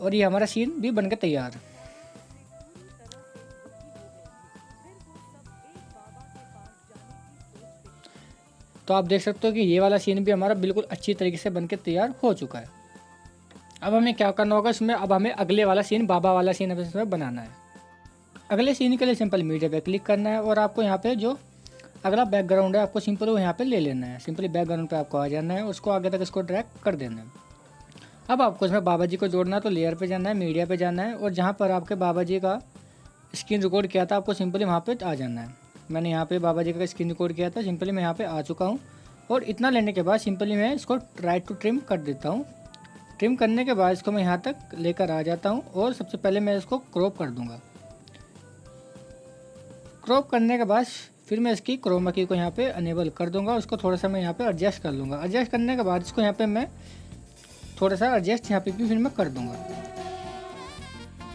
और ये हमारा सीन भी बनकर तैयार। तो आप देख सकते हो कि ये वाला सीन भी हमारा बिल्कुल अच्छी तरीके से बनकर तैयार हो चुका है। अब हमें क्या करना होगा इसमें, अब हमें अगले वाला सीन, बाबा वाला सीन अब इसमें बनाना है। अगले सीन के लिए सिंपल मीडिया पे क्लिक करना है और आपको यहाँ पे जो अगला बैकग्राउंड है आपको सिंपल वो यहाँ पे ले लेना है। सिंपली बैकग्राउंड पे आपको आ जाना है, उसको आगे तक इसको ड्रैग कर देना है। अब आपको इसमें बाबा जी को जोड़ना है, तो लेयर पे जाना है, मीडिया पे जाना है और जहाँ पर आपके बाबा जी का स्क्रीन रिकॉर्ड किया था आपको सिंपली वहाँ पे आ जाना है। मैंने यहाँ पे बाबा जी का स्क्रीन रिकॉर्ड किया था, सिंपली मैं यहाँ पे आ चुका हूँ। और इतना लेने के बाद सिंपली मैं इसको राइट टू ट्रिम कर देता हूँ। ट्रिम करने के बाद इसको मैं यहाँ तक लेकर आ जाता हूँ और सबसे पहले मैं इसको क्रॉप कर दूँगा। क्रॉप करने के बाद फिर मैं इसकी क्रोमा की को यहाँ पे अनेबल कर दूंगा, उसको थोड़ा सा मैं यहाँ पे एडजस्ट कर लूँगा। एडजस्ट करने के बाद इसको यहाँ पे मैं थोड़ा सा एडजस्ट यहाँ पे भी फिर मैं कर दूंगा।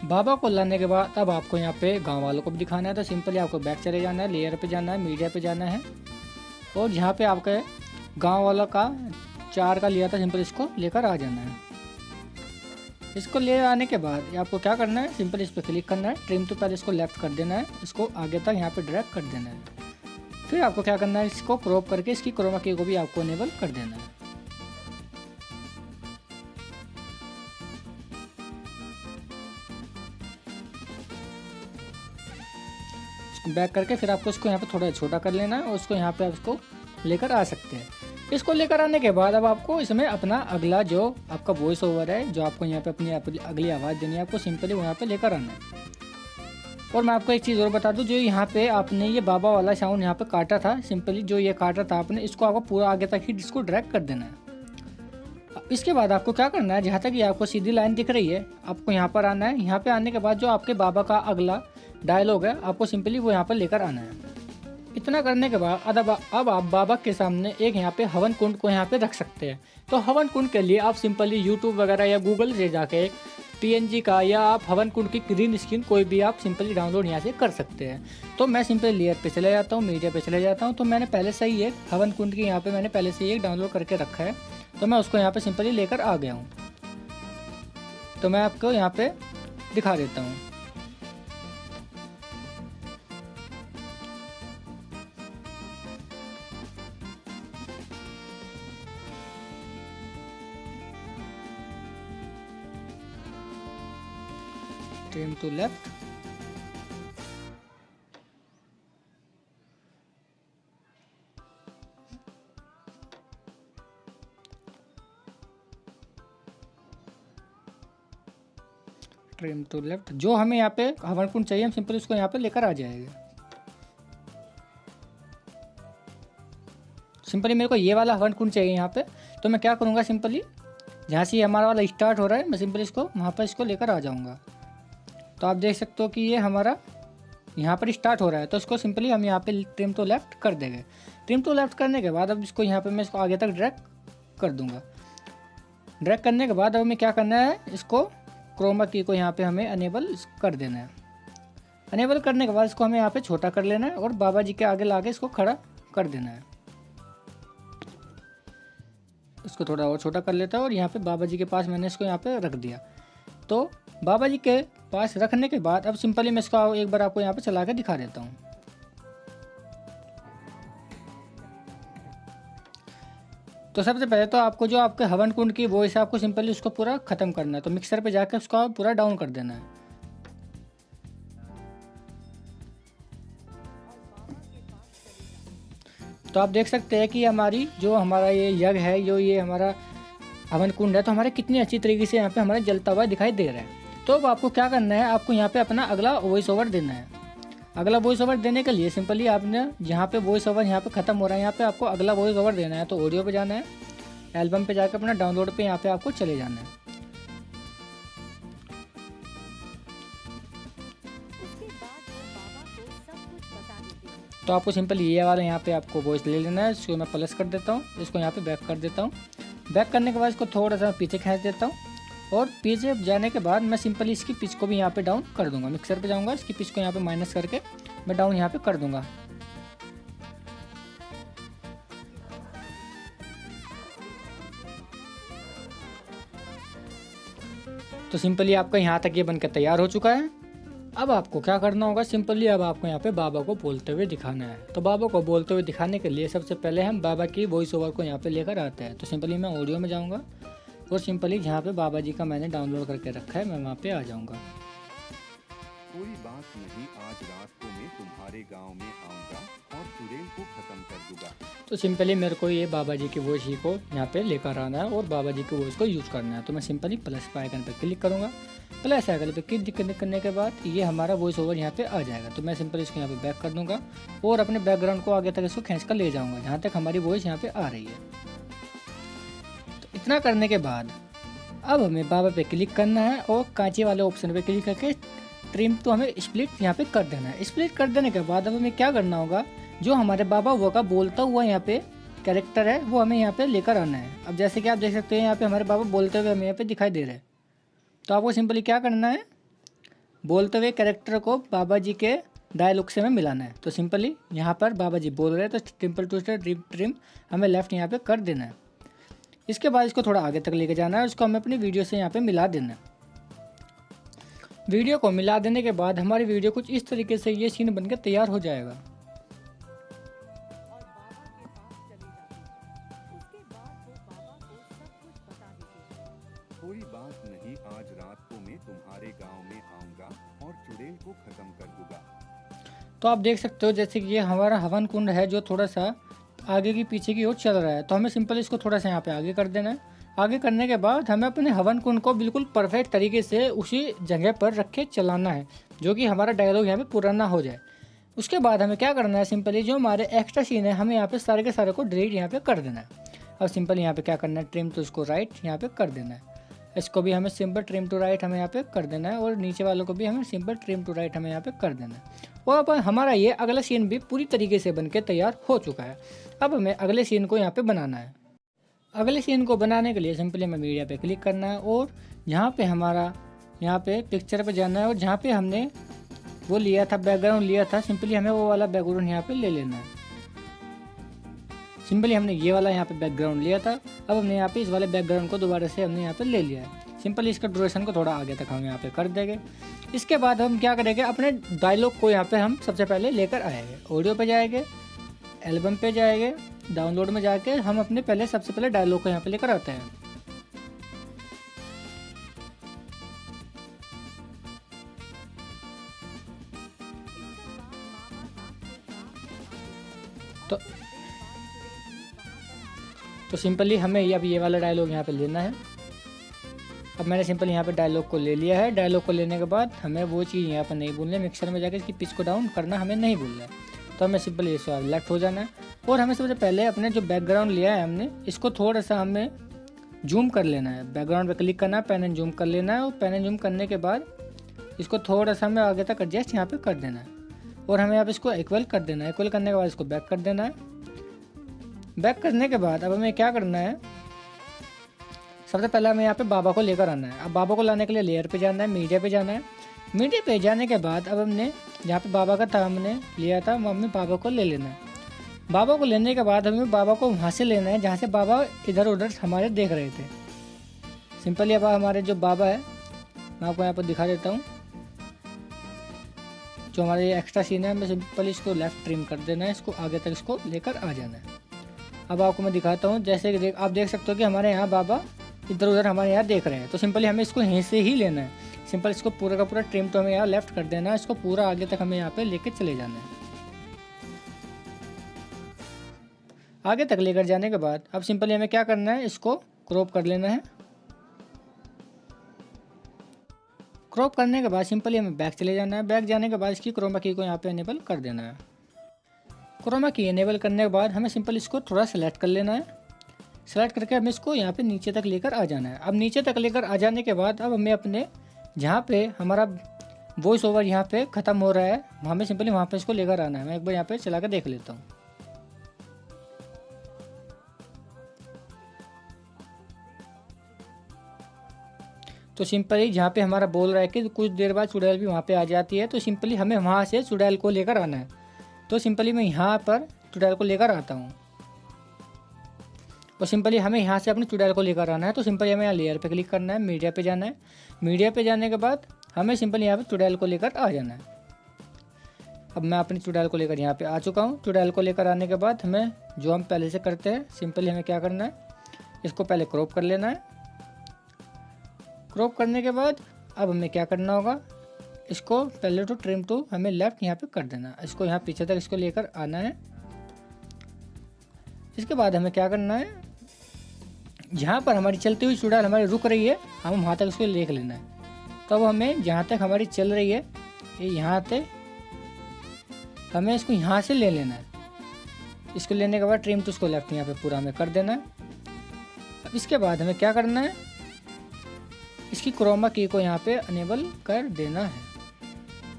बाबा को लाने के बाद अब आपको यहाँ पे गांव वालों को भी दिखाना है, तो सिंपली आपको बैक चले जाना है, लेयर पे जाना है, मीडिया पे जाना है और जहाँ पे आपके गांव वाला का 4 का लिया था सिंपल इसको लेकर आ जाना है। इसको ले आने के बाद आपको क्या करना है, सिंपल इस पर क्लिक करना है, ट्रिम टू पहले इसको लेफ्ट कर देना है, इसको आगे तक यहाँ पे ड्रैग कर देना है। फिर आपको क्या करना है, इसको क्रॉप करके इसकी क्रोमा की को भी आपको इनेबल कर देना है। इसको बैक करके फिर आपको इसको यहाँ पे थोड़ा छोटा कर लेना है और उसको यहाँ पे आप इसको लेकर आ सकते हैं। इसको लेकर आने के बाद अब आपको इसमें अपना अगला जो आपका वॉइस ओवर है, जो आपको यहाँ पे अपनी अगली आवाज़ देनी है, आपको सिंपली वहाँ पे लेकर आना है। और मैं आपको एक चीज़ और बता दूं, जो यहाँ पे आपने ये बाबा वाला साउंड यहाँ पे काटा था, सिंपली जो ये काटा था आपने, इसको आपको पूरा आगे तक ही इसको ड्रैग कर देना है। इसके बाद आपको क्या करना है, जहाँ तक ये आपको सीधी लाइन दिख रही है, आपको यहाँ पर आना है। यहाँ पे आने के बाद जो आपके बाबा का अगला डायलॉग है, आपको सिंपली वो यहाँ पर लेकर आना है। इतना करने के बाद अब आप बाबा के सामने एक यहाँ पे हवन कुंड को यहाँ पे रख सकते हैं। तो हवन कुंड के लिए आप सिंपली यूट्यूब वगैरह या गूगल से जाके PNG का या आप हवन कुंड की ग्रीन स्क्रीन कोई भी आप सिंपली डाउनलोड यहाँ से कर सकते हैं। तो मैं सिंपली लेयर पे चले जाता हूँ, मीडिया पे चले जाता हूँ। तो मैंने पहले से ही एक हवन कुंड की यहाँ पे मैंने पहले से ही एक डाउनलोड करके रखा है, तो मैं उसको यहाँ पे सिंपली लेकर आ गया हूँ। तो मैं आपको यहाँ पे दिखा देता हूँ। Trim to left, trim to left. जो हमें यहाँ पे हवन कुंड चाहिए, हम सिंपली उसको यहाँ पे लेकर आ जाएंगे। सिंपली मेरे को ये वाला हवन कुंड चाहिए यहाँ पे, तो मैं क्या करूँगा, सिंपली जहाँ से हमारा वाला स्टार्ट हो रहा है, मैं सिंपली इसको वहाँ पर इसको लेकर आ जाऊँगा। तो आप देख सकते हो कि ये हमारा यहाँ पर स्टार्ट हो रहा है, तो इसको सिंपली हम यहाँ पे ट्रिम टू लेफ्ट कर देंगे। ट्रिम टू लेफ्ट करने के बाद अब इसको यहाँ पे मैं इसको आगे तक ड्रैग कर दूँगा। ड्रैग करने के बाद अब हमें क्या करना है, इसको क्रोमा की को यहाँ पे हमें अनेबल कर देना है। अनेबल करने के बाद इसको हमें यहाँ पे छोटा कर लेना है और बाबा जी के आगे लाके इसको खड़ा कर देना है। इसको थोड़ा और छोटा कर लेता है और यहाँ पे बाबा जी के पास मैंने इसको यहाँ पे रख दिया। तो बाबा जी के पास रखने के बाद अब सिंपली मैं इसको एक बार आपको यहाँ पे चला के दिखा देता हूँ। तो सबसे पहले तो आपको जो आपके हवन कुंड की वॉइस है, आपको सिंपली उसको पूरा ख़त्म करना है। तो मिक्सर पे जाकर उसको पूरा डाउन कर देना है। तो आप देख सकते हैं कि हमारी जो हमारा ये यज्ञ है, जो ये हमारा हवन कुंड है, तो हमारे कितनी अच्छी तरीके से यहाँ पे हमारा जलता हुआ दिखाई दे रहा है। तो अब आपको क्या करना है, आपको यहाँ पे अपना अगला वॉइस ओवर देना है। अगला वॉइस ओवर देने के लिए सिंपली आपने जहाँ पे वॉइस ओवर यहाँ पे ख़त्म हो रहा है, यहाँ पे आपको अगला वॉइस ओवर देना है। तो ऑडियो पे जाना है, एल्बम पे जाकर अपना डाउनलोड पे यहाँ पे आपको चले जाना है। तो आपको सिंपली ये वाला यहाँ पे आपको वॉइस ले लेना है। इसको मैं प्लस कर देता हूँ, इसको यहाँ पे बैक कर देता हूँ। बैक करने के बाद इसको थोड़ा सा पीछे खींच देता हूँ और पीछे जाने के बाद मैं सिंपली इसकी पिच को भी यहाँ पे डाउन कर दूंगा। मिक्सर पे जाऊँगा, इसकी पिच को यहाँ पे माइनस करके मैं डाउन यहाँ पे कर दूंगा। तो सिंपली आपका यहाँ तक ये बनकर तैयार हो चुका है। अब आपको क्या करना होगा, सिंपली अब आपको यहाँ पे बाबा को बोलते हुए दिखाना है। तो बाबा को बोलते हुए दिखाने के लिए सबसे पहले हम बाबा की वॉइस ओवर को यहाँ पे लेकर आते हैं। तो सिंपली मैं ऑडियो में जाऊँगा और सिंपली जहाँ पे बाबा जी का मैंने डाउनलोड करके रखा है, मैं वहाँ पे आ जाऊँगा। कोई बात नहीं, आज रात को मैं तुम्हारे गांव में आऊंगा और चुड़ैल को खत्म कर दूंगा। तो सिंपली मेरे को ये बाबा जी की वॉइस ही को यहाँ पे लेकर आना है और बाबा जी की वॉइस को यूज़ करना है। तो मैं सिंपली प्लस आइकन पे क्लिक करूँगा। प्लस आइकन पे क्लिक करने के बाद ये हमारा वॉइस ओवर यहाँ पे आ जाएगा। तो मैं सिंपली इसको यहाँ पे बैक कर दूँगा और अपने बैकग्राउंड को आगे तक इसको खींच कर ले जाऊँगा जहाँ तक हमारी वॉइस यहाँ पे आ रही है। तो इतना करने के बाद अब हमें बाबा पे क्लिक करना है और कांचे वाले ऑप्शन पे क्लिक करके ट्रिम तो हमें स्प्लिट यहाँ पे कर देना है। स्प्लिट कर देने के बाद अब हमें क्या करना होगा, जो हमारे बाबा हुआ का बोलता हुआ यहाँ पे कैरेक्टर है, वो हमें यहाँ पे लेकर आना है। अब जैसे कि आप देख सकते हैं यहाँ पे हमारे बाबा बोलते हुए हमें यहाँ पे दिखाई दे रहे हैं। तो आपको सिंपली क्या करना है, बोलते हुए कैरेक्टर को बाबा जी के डायलॉग से हमें मिलाना है। तो सिंपली यहाँ पर बाबा जी बोल रहे हैं, तो सिंपल टू ट्रिम हमें लेफ्ट यहाँ पे कर देना है। इसके बाद इसको थोड़ा आगे तक लेके जाना है, उसको हमें अपनी वीडियो से यहाँ पे मिला देना है। वीडियो को मिला देने के बाद हमारी वीडियो कुछ इस तरीके से ये सीन बनकर तैयार हो जाएगा। कोई बात नहीं, आज रात को मैं तुम्हारे गांव में आऊंगा और चुड़ैल को खत्म कर दूंगा। तो आप देख सकते हो जैसे कि ये हमारा हवन कुंड है, जो थोड़ा सा आगे की पीछे की ओर चल रहा है, तो हमें सिंपल इसको थोड़ा सा यहाँ पे आगे कर देना है। आगे करने के बाद हमें अपने हवन कुंड को बिल्कुल परफेक्ट तरीके से उसी जगह पर रख के चलाना है, जो कि हमारा डायलॉग यहाँ पे पूरा ना हो जाए। उसके बाद हमें क्या करना है, सिंपली जो हमारे एक्स्ट्रा सीन है हमें यहाँ पे सारे के सारे को डिलीट यहाँ पे कर देना है। अब सिंपल यहाँ पे क्या करना है, ट्रिम टू इसको राइट यहाँ पे कर देना है। इसको भी हमें सिंपल ट्रिम टू राइट हमें यहाँ पे कर देना है, और नीचे वालों को भी हमें सिंपल ट्रिम टू राइट हमें यहाँ पे कर देना है। और अब हमारा ये अगला सीन भी पूरी तरीके से बन के तैयार हो चुका है। अब हमें अगले सीन को यहाँ पे बनाना है। अगले सीन को बनाने के लिए सिंपली हमें मीडिया पे क्लिक करना है, और जहाँ पे हमारा यहाँ पे पिक्चर पे जाना है, और जहाँ पे हमने वो लिया था बैकग्राउंड लिया था, सिंपली हमें वो वाला बैकग्राउंड यहाँ पे ले लेना है। सिंपली हमने ये वाला यहाँ पे बैकग्राउंड लिया था, अब हमने यहाँ पे इस वाले बैकग्राउंड को दोबारा से हमने यहाँ पे ले लिया है। सिंपली इसका ड्यूरेशन को थोड़ा आगे तक हम यहाँ पे कर देंगे। इसके बाद हम क्या करेंगे, अपने डायलॉग को यहाँ पे हम सबसे पहले लेकर आएंगे। ऑडियो पे जाएंगे, एल्बम पे जाएंगे, डाउनलोड में जाके हम अपने सबसे पहले डायलॉग को यहाँ पे लेकर आते हैं। तो सिंपली हमें अब ये वाला डायलॉग यहाँ पे लेना है। अब मैंने सिंपल यहाँ पे डायलॉग को ले लिया है। डायलॉग को लेने के बाद हमें वो चीज़ यहाँ पर नहीं भूलनी है, मिक्सर में जाकर इसकी पिच को डाउन करना हमें नहीं भूलना है। तो हमें सिंपल इस लेफ्ट हो जाना है, और हमें सबसे पहले अपने जो बैकग्राउंड लिया है हमने, इसको थोड़ा सा हमें जूम कर लेना है। बैकग्राउंड पे क्लिक करना है, पेन एंड जूम कर लेना है, और पेन एंड जूम करने के बाद इसको थोड़ा सा हमें आगे तक एडजस्ट यहाँ पे कर देना है, और हमें यहाँ इसको इक्वल कर देना है। इक्वल करने के बाद इसको बैक कर देना है। बैक करने के बाद अब हमें क्या करना है, सबसे पहले हमें यहाँ पे बाबा को लेकर आना है। अब बाबा को लाने के लिए लेयर पे जाना है, मीडिया पे जाना है। मीडिया पे जाने के बाद अब हमने जहाँ पे बाबा का था हमने लिया था, हमें बाबा को ले लेना है। बाबा को लेने के बाद हमें बाबा को वहाँ से लेना है जहाँ से बाबा इधर उधर हमारे देख रहे थे। सिंपली अब हमारे जो बाबा है मैं आपको यहाँ पर दिखा देता हूँ। जो हमारे एक्स्ट्रा सीन है हमें सिंपली इसको लेफ्ट ट्रिम कर देना है, इसको आगे तक इसको लेकर आ जाना है। अब आपको मैं दिखाता हूँ, जैसे कि आप देख सकते हो कि हमारे यहाँ बाबा इधर उधर हमारे यहाँ देख रहे हैं। तो सिंपली हमें इसको यहीं से ही लेना है। सिंपल इसको पूरा का पूरा ट्रिम तो हमें यहाँ लेफ्ट कर देना है, इसको पूरा आगे तक हमें यहाँ पे लेके चले जाना है। आगे तक लेकर जाने के बाद अब सिंपली हमें क्या करना है, इसको क्रॉप कर लेना है। क्रॉप करने के बाद सिंपली हमें बैक चले जाना है। बैक जाने के बाद इसकी क्रोमा की को यहाँ पे इनेबल कर देना है। क्रोमा की इनेबल करने के बाद हमें सिंपल इसको थोड़ा सेलेक्ट कर लेना है। सेलेक्ट करके हमें इसको यहाँ पे नीचे तक लेकर आ जाना है। अब नीचे तक लेकर आ जाने के बाद अब हमें अपने जहाँ पे हमारा वॉइस ओवर यहाँ पे ख़त्म हो रहा है, हमें सिंपली वहाँ पे इसको लेकर आना है। मैं एक बार यहाँ पे चला कर देख लेता हूँ। तो सिंपली जहाँ पे हमारा बोल रहा है कि कुछ देर बाद चुड़ैल भी वहाँ पे आ जाती है, तो सिंपली हमें वहाँ से चुड़ैल को लेकर आना है। तो सिंपली मैं यहाँ पर चुड़ैल को लेकर आता हूँ, और सिंपली हमें यहाँ से अपने चुड़ैल को लेकर आना है। तो सिंपली हमें यहाँ लेयर पे क्लिक करना है, मीडिया पे जाना है। मीडिया पे जाने के बाद हमें सिंपली यहाँ पे चुड़ैल को लेकर आ जाना है। अब मैं अपनी चुड़ैल को लेकर यहाँ पे आ चुका हूँ। चुड़ैल को लेकर आने के बाद हमें जो हम पहले से करते हैं, सिंपली हमें क्या करना है, इसको पहले क्रॉप कर लेना है। क्रॉप करने के बाद अब हमें क्या करना होगा, इसको पहले तो ट्रिम टू हमें लेफ्ट यहाँ पे कर देना है। इसको यहाँ पीछे तक इसको लेकर आना है। इसके बाद हमें क्या करना है, जहाँ पर हमारी चलती हुई चुड़ैल हमारी रुक रही है, हम वहाँ तक इसको देख लेना है। तब हमें जहाँ तक हमारी चल रही है ये यहाँ तक हमें इसको यहाँ से ले लेना है। इसको लेने के बाद ट्रिम टू इसको लेफ्ट यहाँ पे पूरा हमें कर देना है। अब इसके बाद हमें क्या करना है, इसकी क्रोमा की को यहाँ पे अनेबल कर देना है।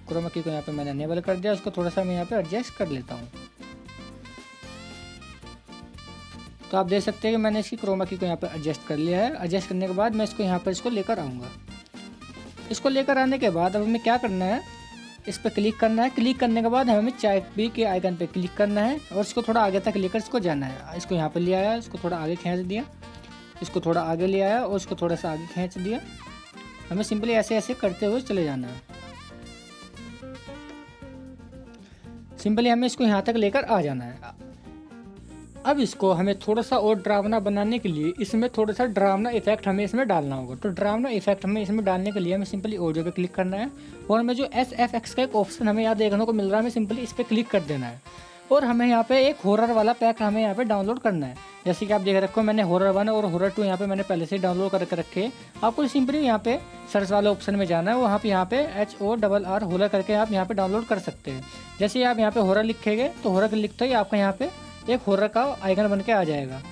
क्रोमा की को यहाँ पे मैंने अनेबल कर दिया, उसको थोड़ा सा मैं यहाँ पे एडजस्ट कर लेता हूँ। तो आप देख सकते हैं कि मैंने इसकी क्रोमा की को यहाँ पे एडजस्ट कर लिया है। एडजस्ट करने के बाद मैं इसको यहाँ पर इसको लेकर आऊँगा। इसको लेकर आने के बाद अब हमें क्या करना है, इस पर क्लिक करना है। क्लिक करने के बाद हमें चाय बी के आइकन पे क्लिक करना है, और इसको थोड़ा आगे तक लेकर इसको जाना है। इसको यहाँ पर ले आया, इसको थोड़ा आगे खींच दिया, इसको थोड़ा आगे ले आया और इसको थोड़ा सा आगे खींच दिया। हमें सिंपली ऐसे ऐसे करते हुए चले जाना है। सिंपली हमें इसको यहाँ तक लेकर आ जाना है। अब इसको हमें थोड़ा सा और डरावना बनाने के लिए इसमें थोड़ा सा डरावना इफेक्ट हमें इसमें डालना होगा। तो डरावना इफेक्ट हमें इसमें डालने के लिए हमें सिंपली ऑडियो पे क्लिक करना है, और हमें जो SFX का एक ऑप्शन हमें यहाँ देखने को मिल रहा है, हमें सिंपली इस पर क्लिक कर देना है। और हमें यहाँ पे एक हॉरर वाला पैक हमें यहाँ पे डाउनलोड करना है। जैसे कि आप देख रखे हो मैंने हॉरर 1 और हॉरर 2 यहाँ पे मैंने पहले से डाउनलोड करके रखे हैं। आपको सिंपली यहाँ पे सर्च वाले ऑप्शन में जाना है, वहाँ पे यहाँ पे HORR हॉरर करके आप यहाँ पे डाउनलोड कर सकते हैं। जैसे आप यहाँ पे हॉरर लिखेंगे तो हॉरर लिखते ही आपका यहाँ पे एक हॉरर का आइकन बन के आ जाएगा।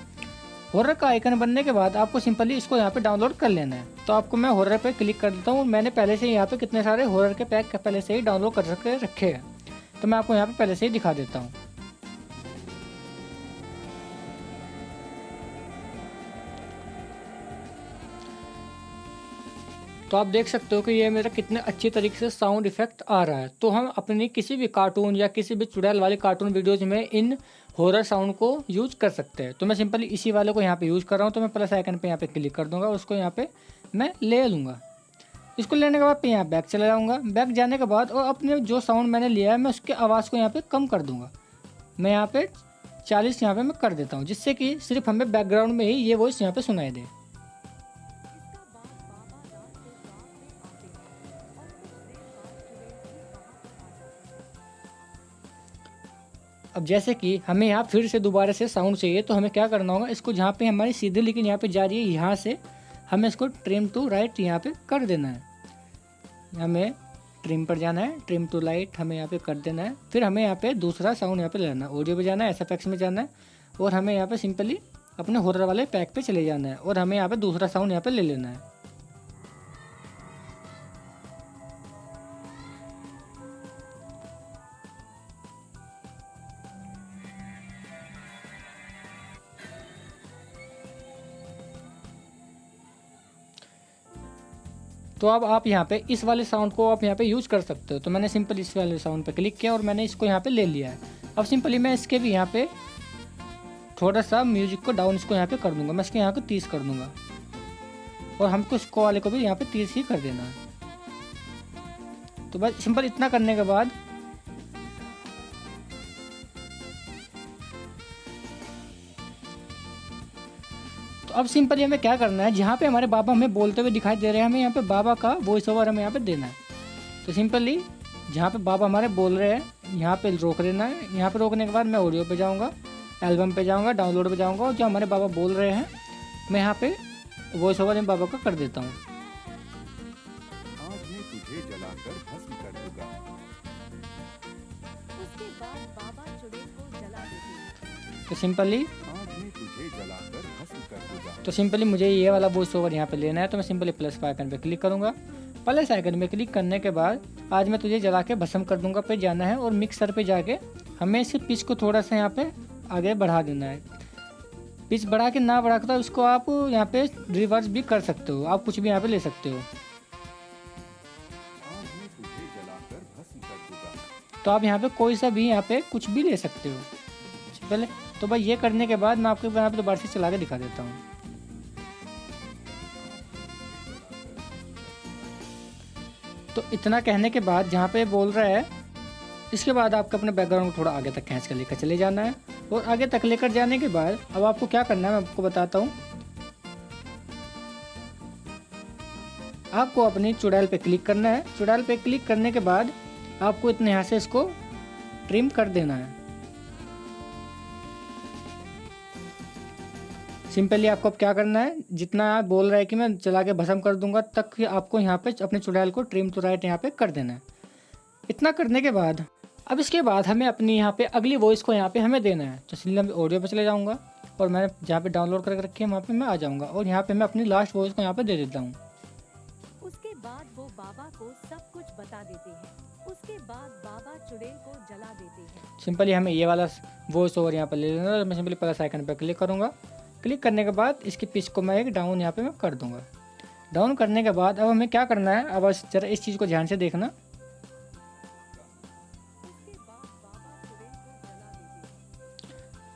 हॉरर का आइकन बनने के बाद आपको सिंपली इसको यहाँ पे डाउनलोड कर लेना है। तो आपको मैं हॉरर पे क्लिक कर देता हूँ। मैंने पहले से यहाँ पे कितने सारे हॉरर के पैक पहले से ही डाउनलोड कर रखे हैं, तो मैं आपको यहाँ पे पहले से ही दिखा देता हूँ। तो आप देख सकते हो कि ये मेरा कितने अच्छी तरीके से साउंड इफेक्ट आ रहा है। तो हम अपनी किसी भी कार्टून या किसी भी चुड़ैल वाले कार्टून वीडियोज में इन हॉरर साउंड को यूज कर सकते हैं। तो मैं सिंपली इसी वाले को यहाँ पे यूज़ कर रहा हूँ। तो मैं प्लस आइकन पे यहाँ पे क्लिक कर दूंगा, उसको यहाँ पे मैं ले लूँगा। इसको लेने के बाद यहाँ बैक चला जाऊँगा। बैक जाने के बाद और अपने जो साउंड मैंने लिया है मैं उसके आवाज़ को यहाँ पर कम कर दूँगा। मैं यहाँ पर 40 यहाँ पर मैं कर देता हूँ, जिससे कि सिर्फ हमें बैकग्राउंड में ही ये वॉइस यहाँ पर सुनाई दे। अब जैसे कि हमें यहाँ फिर से दोबारा से साउंड चाहिए, तो हमें क्या करना होगा, इसको जहाँ पे हमारी सीधी लेकिन यहाँ पे जा रही है, यहाँ से हमें इसको ट्रिम टू राइट यहाँ पे कर देना है। हमें ट्रिम पर जाना है, ट्रिम टू राइट हमें यहाँ पे कर देना है। फिर हमें यहाँ पे दूसरा साउंड यहाँ पे लेना है, ऑडियो पे जाना है, SFX में जाना है और हमें यहाँ पे सिंपली अपने हॉरर वाले पैक पे चले जाना है और हमें यहाँ पे दूसरा साउंड यहाँ पे ले लेना है। तो अब आप यहाँ पे इस वाले साउंड को आप यहाँ पे यूज़ कर सकते हो। तो मैंने सिंपल इस वाले साउंड पे क्लिक किया और मैंने इसको यहाँ पे ले लिया है। अब सिंपली मैं इसके भी यहाँ पे थोड़ा सा म्यूजिक को डाउन इसको यहाँ पे कर दूंगा। मैं इसके यहाँ को 30 कर दूंगा और हमको इसको वाले को भी यहाँ पे 30 ही कर देना है। तो बस सिंपल इतना करने के बाद अब सिंपली हमें क्या करना है, जहाँ पे हमारे बाबा हमें बोलते हुए दिखाई दे रहे हैं, हमें यहाँ पे बाबा का वॉइस ओवर हमें यहाँ पे देना है। तो सिंपली जहाँ पे बाबा हमारे बोल रहे हैं यहाँ पे रोक देना है। यहाँ पे रोकने के बाद मैं ऑडियो पे जाऊँगा, एल्बम पे जाऊँगा, डाउनलोड पे जाऊँगा और जो हमारे बाबा बोल रहे हैं मैं यहाँ पे वॉइस ओवर में बाबा का कर देता हूँ। आज मैं तुझे जलाकर भस्म कर दूंगा। उसके बाद बाबा चुड़ैल को जला देते हैं। तो सिंपली आज मैं तुझे जलाकर भस्म कर दूंगा। तो सिंपली मुझे ये वाला वॉइस ओवर यहाँ पे लेना है। तो मैं सिंपली प्लस का आइकन पे क्लिक करूँगा। प्लस आइकन में क्लिक करने के बाद आज मैं तुझे जला के भस्म कर दूंगा पे जाना है और मिक्सर पे जाके हमें इस पिच को थोड़ा सा यहाँ पे आगे बढ़ा देना है। पिच बढ़ा के ना बढ़ा कर उसको आप यहाँ पे रिवर्स भी कर सकते हो, आप कुछ भी यहाँ पे ले सकते हो। आज मैं तुझे जलाकर भस्म कर दूंगा। तो आप यहाँ पे कोई सा भी यहाँ पे कुछ भी ले सकते हो। पहले तो भाई ये करने के बाद मैं आपको यहाँ पे दोबारा से चला के दिखा देता हूँ। तो इतना कहने के बाद जहाँ पे बोल रहा है, इसके बाद आपको अपने बैकग्राउंड को थोड़ा आगे तक खींच कर लेकर चले जाना है और आगे तक लेकर जाने के बाद अब आपको क्या करना है मैं आपको बताता हूँ। आपको अपनी चुड़ैल पे क्लिक करना है। चुड़ैल पे क्लिक करने के बाद आपको इतने यहाँ से इसको ट्रिम कर देना है। सिंपली आपको अब क्या करना है, जितना आप बोल रहा है कि मैं चला के भस्म कर दूंगा तक ही आपको यहाँ पे अपने चुड़ैल को ट्रिम टू राइट यहाँ पे कर देना है। इतना करने के बाद अब इसके बाद हमें अपनी यहाँ पे अगली वॉइस को यहाँ पे हमें देना है। तो सिंपली मैं ऑडियो पे चले जाऊँगा और मैंने जहाँ पे डाउनलोड करके रखी है वहाँ पे मैं आ जाऊँगा और यहाँ पे मैं अपनी लास्ट वॉइस को यहाँ पे दे देता हूँ। उसके बाद वो बाबा को सब कुछ बता देते हैं। उसके बाद बाबा चुड़ैल को जला देते हैं। सिंपली हमें ये वाला वॉइस ओवर यहाँ पर ले लेना है। मैं सिंपली प्लस आइकन पर क्लिक करूँगा। क्लिक करने के बाद इसकी पिच को मैं एक डाउन यहाँ पे मैं कर दूंगा। डाउन करने के बाद अब हमें क्या करना है, अब जरा इस चीज़ को ध्यान से देखना।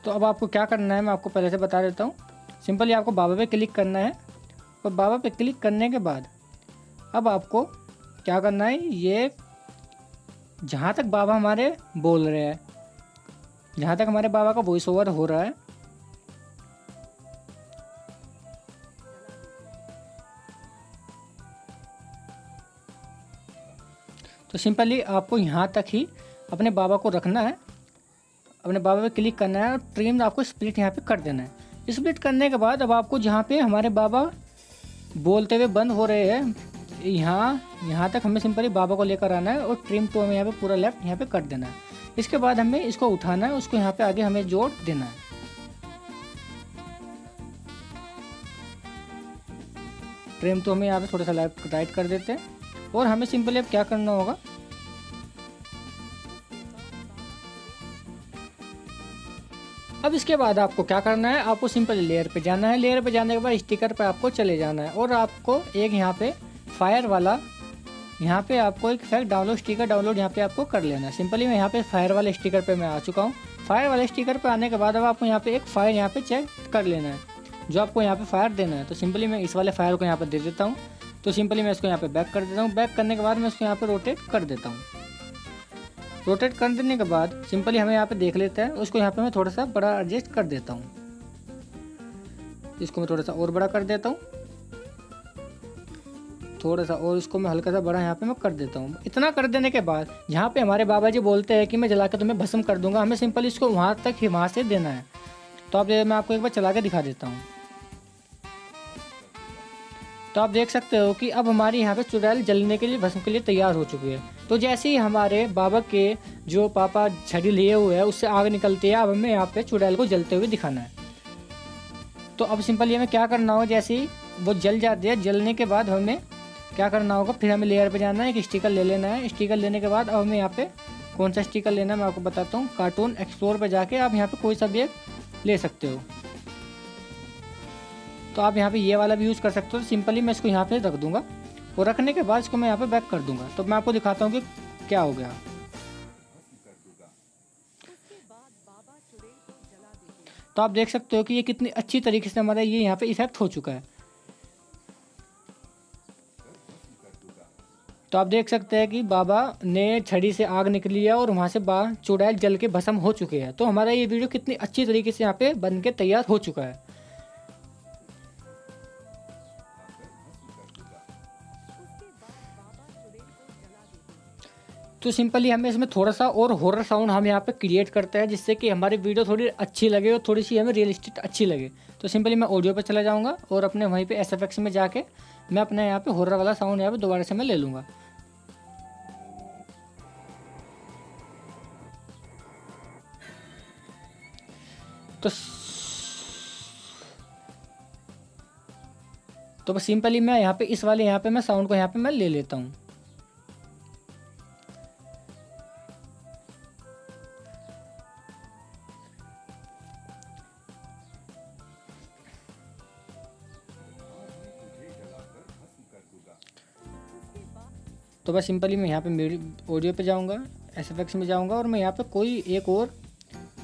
तो अब आपको क्या करना है मैं आपको पहले से बता देता हूँ। सिंपली आपको बाबा पे क्लिक करना है और बाबा पे क्लिक करने के बाद अब आपको क्या करना है, ये जहाँ तक बाबा हमारे बोल रहे हैं, जहाँ तक हमारे बाबा का वॉइस ओवर हो रहा है, तो सिंपली आपको यहाँ तक ही अपने बाबा को रखना है। अपने बाबा पे क्लिक करना है और ट्रिम आपको स्प्लिट यहाँ पे कर देना है। स्प्लिट करने के बाद अब आपको जहाँ पे हमारे बाबा बोलते हुए बंद हो रहे हैं यहाँ तक हमें सिंपली बाबा को लेकर आना है और ट्रिम तो हमें यहाँ पे पूरा लेफ्ट यहाँ पे कर देना है। इसके बाद हमें इसको उठाना है, उसको यहाँ पे आगे हमें जोड़ देना है। ट्रिम तो हमें यहाँ पे थोड़ा सा लेफ्ट राइट कर देते हैं और हमें सिंपली अब क्या करना होगा, अब इसके बाद आपको क्या करना है, आपको सिंपल लेयर पे जाना है। लेयर पे जाने के बाद स्टिकर पे आपको चले जाना है और आपको एक यहाँ पे फायर वाला यहाँ पे आपको एक इफेक्ट डाउनलोड स्टिकर डाउनलोड यहाँ पे आपको कर लेना है। सिंपली मैं यहाँ पे फायर वाले स्टिकर पे मैं आ चुका हूँ। फायर वाले स्टिकर पे आने के बाद अब आपको यहाँ पे एक फायर यहाँ पे चेक कर लेना है जो आपको यहाँ पे फायर देना है। तो सिंपली मैं इस वाले फायर को यहाँ पे दे देता हूँ। तो सिंपली मैं इसको यहाँ पे बैक कर देता हूँ। बैक करने के बाद मैं इसको यहाँ पे रोटेट कर देता हूँ। रोटेट कर देने के बाद सिंपली हमें यहाँ पे देख लेते हैं, उसको यहाँ पे मैं थोड़ा सा बड़ा एडजस्ट कर देता हूँ। इसको मैं थोड़ा सा और बड़ा कर देता हूँ, थोड़ा सा और इसको मैं हल्का सा बड़ा यहाँ पे मैं कर देता हूँ। इतना कर देने के बाद यहाँ पे हमारे बाबा जी बोलते हैं कि मैं जला के तुम्हें भस्म कर दूंगा, हमें सिंपल इसको वहाँ तक ही वहाँ से देना है। तो आप मैं आपको एक बार चला के दिखा देता हूँ। तो आप देख सकते हो कि अब हमारी यहाँ पे चुड़ैल जलने के लिए भस्म के लिए तैयार हो चुकी है। तो जैसे ही हमारे बाबा के जो पापा छड़ी लिए हुए हैं उससे आग निकलती है, अब हमें यहाँ पे चुड़ैल को जलते हुए दिखाना है। तो अब सिंपली हमें क्या करना होगा, जैसे ही वो जल जाती है, जलने के बाद हमें क्या करना होगा, फिर हमें लेयर पे जाना है, एक स्टिकर ले लेना है। स्टिकर लेने के बाद अब हमें यहाँ पे कौन सा स्टिकर लेना है मैं आपको बताता हूँ। कार्टून एक्सप्लोर पे जाके आप यहाँ पे कोई सा भी एक ले सकते हो। तो आप यहाँ पे ये वाला भी यूज़ कर सकते हो। सिंपली मैं इसको यहाँ पे रख दूंगा और रखने के बाद इसको मैं यहाँ पे बैक कर दूंगा। तो मैं आपको दिखाता हूँ कि क्या हो गया। तो आप देख सकते हो कि ये कितनी अच्छी तरीके से हमारा ये यहाँ पे इफेक्ट हो चुका है। तो आप देख सकते हैं कि बाबा ने छड़ी से आग निकली है और वहाँ से चुड़ैल जल के भस्म हो चुके हैं। तो हमारा ये वीडियो कितनी अच्छी तरीके से यहाँ पे बन के तैयार हो चुका है। तो सिंपली हमें इसमें थोड़ा सा और हॉरर साउंड हम यहाँ पे क्रिएट करते हैं जिससे कि हमारी वीडियो थोड़ी अच्छी लगे और थोड़ी सी हमें रियलिस्टिक अच्छी लगे। तो सिंपली मैं ऑडियो पे चला जाऊँगा और अपने वहीं पे SFX में जाके मैं अपने यहाँ पे हॉरर वाला साउंड यहाँ पे दोबारा से मैं ले लूँगा। तो बस सिंपली मैं यहाँ पे इस वाले यहाँ पे मैं साउंड को यहाँ पे मैं ले लेता हूँ। तो बस सिंपली मैं यहाँ पे मेरी ऑडियो पे जाऊँगा, SFX में जाऊँगा और मैं यहाँ पे कोई एक और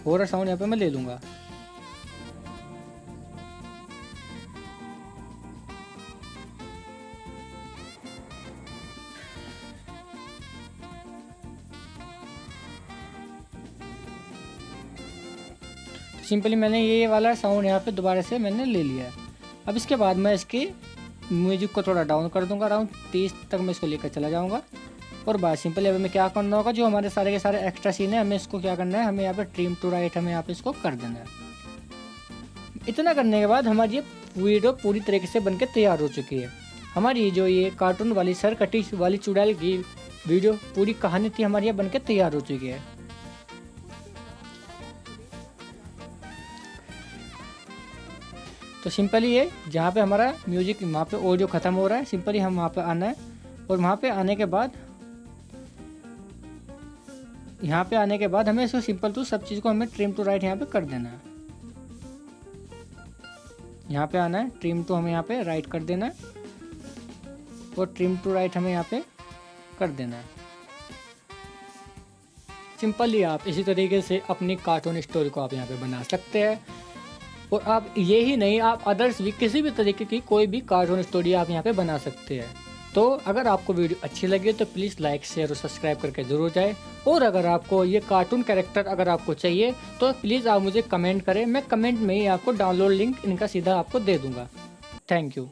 हॉरर साउंड यहाँ पे मैं ले लूँगा। सिंपली मैंने ये वाला साउंड यहाँ पे दोबारा से मैंने ले लिया है। अब इसके बाद मैं इसके म्यूजिक को थोड़ा डाउन कर दूंगा, अराउंड 30 तक मैं इसको लेकर चला जाऊंगा। और बात सिंपली अभी मैं क्या करना होगा, जो हमारे सारे के सारे एक्स्ट्रा सीन है हमें इसको क्या करना है, हमें यहाँ पे ट्रिम टू राइट हमें यहाँ पे इसको कर देना है। इतना करने के बाद हमारी ये वीडियो पूरी तरीके से बनके तैयार हो चुकी है। हमारी जो ये कार्टून वाली सर कटी वाली चुड़ैल की वीडियो पूरी कहानी थी हमारी ये बनके तैयार हो चुकी है। तो सिंपली ये जहाँ पे हमारा म्यूजिक वहाँ पे ऑडियो ख़त्म हो रहा है, सिंपली हम वहाँ पे आना है और वहाँ पे आने के बाद यहाँ पे आने के बाद हमें इसको सिंपल टू सब चीज़ को हमें ट्रिम टू राइट यहाँ पे कर देना है। यहाँ पे आना है, ट्रिम टू हमें यहाँ पे राइट कर देना है और ट्रिम टू राइट हमें यहाँ पे कर देना है। सिंपली आप इसी तरीके से अपनी कार्टून स्टोरी को आप यहाँ पे बना सकते हैं। और आप ये ही नहीं, आप अदर्स भी किसी भी तरीके की कोई भी कार्टून स्टोरी आप यहाँ पे बना सकते हैं। तो अगर आपको वीडियो अच्छी लगी तो प्लीज़ लाइक शेयर और सब्सक्राइब करके ज़रूर जाए। और अगर आपको ये कार्टून कैरेक्टर अगर आपको चाहिए तो प्लीज़ आप मुझे कमेंट करें, मैं कमेंट में ही आपको डाउनलोड लिंक इनका सीधा आपको दे दूँगा। Thank you.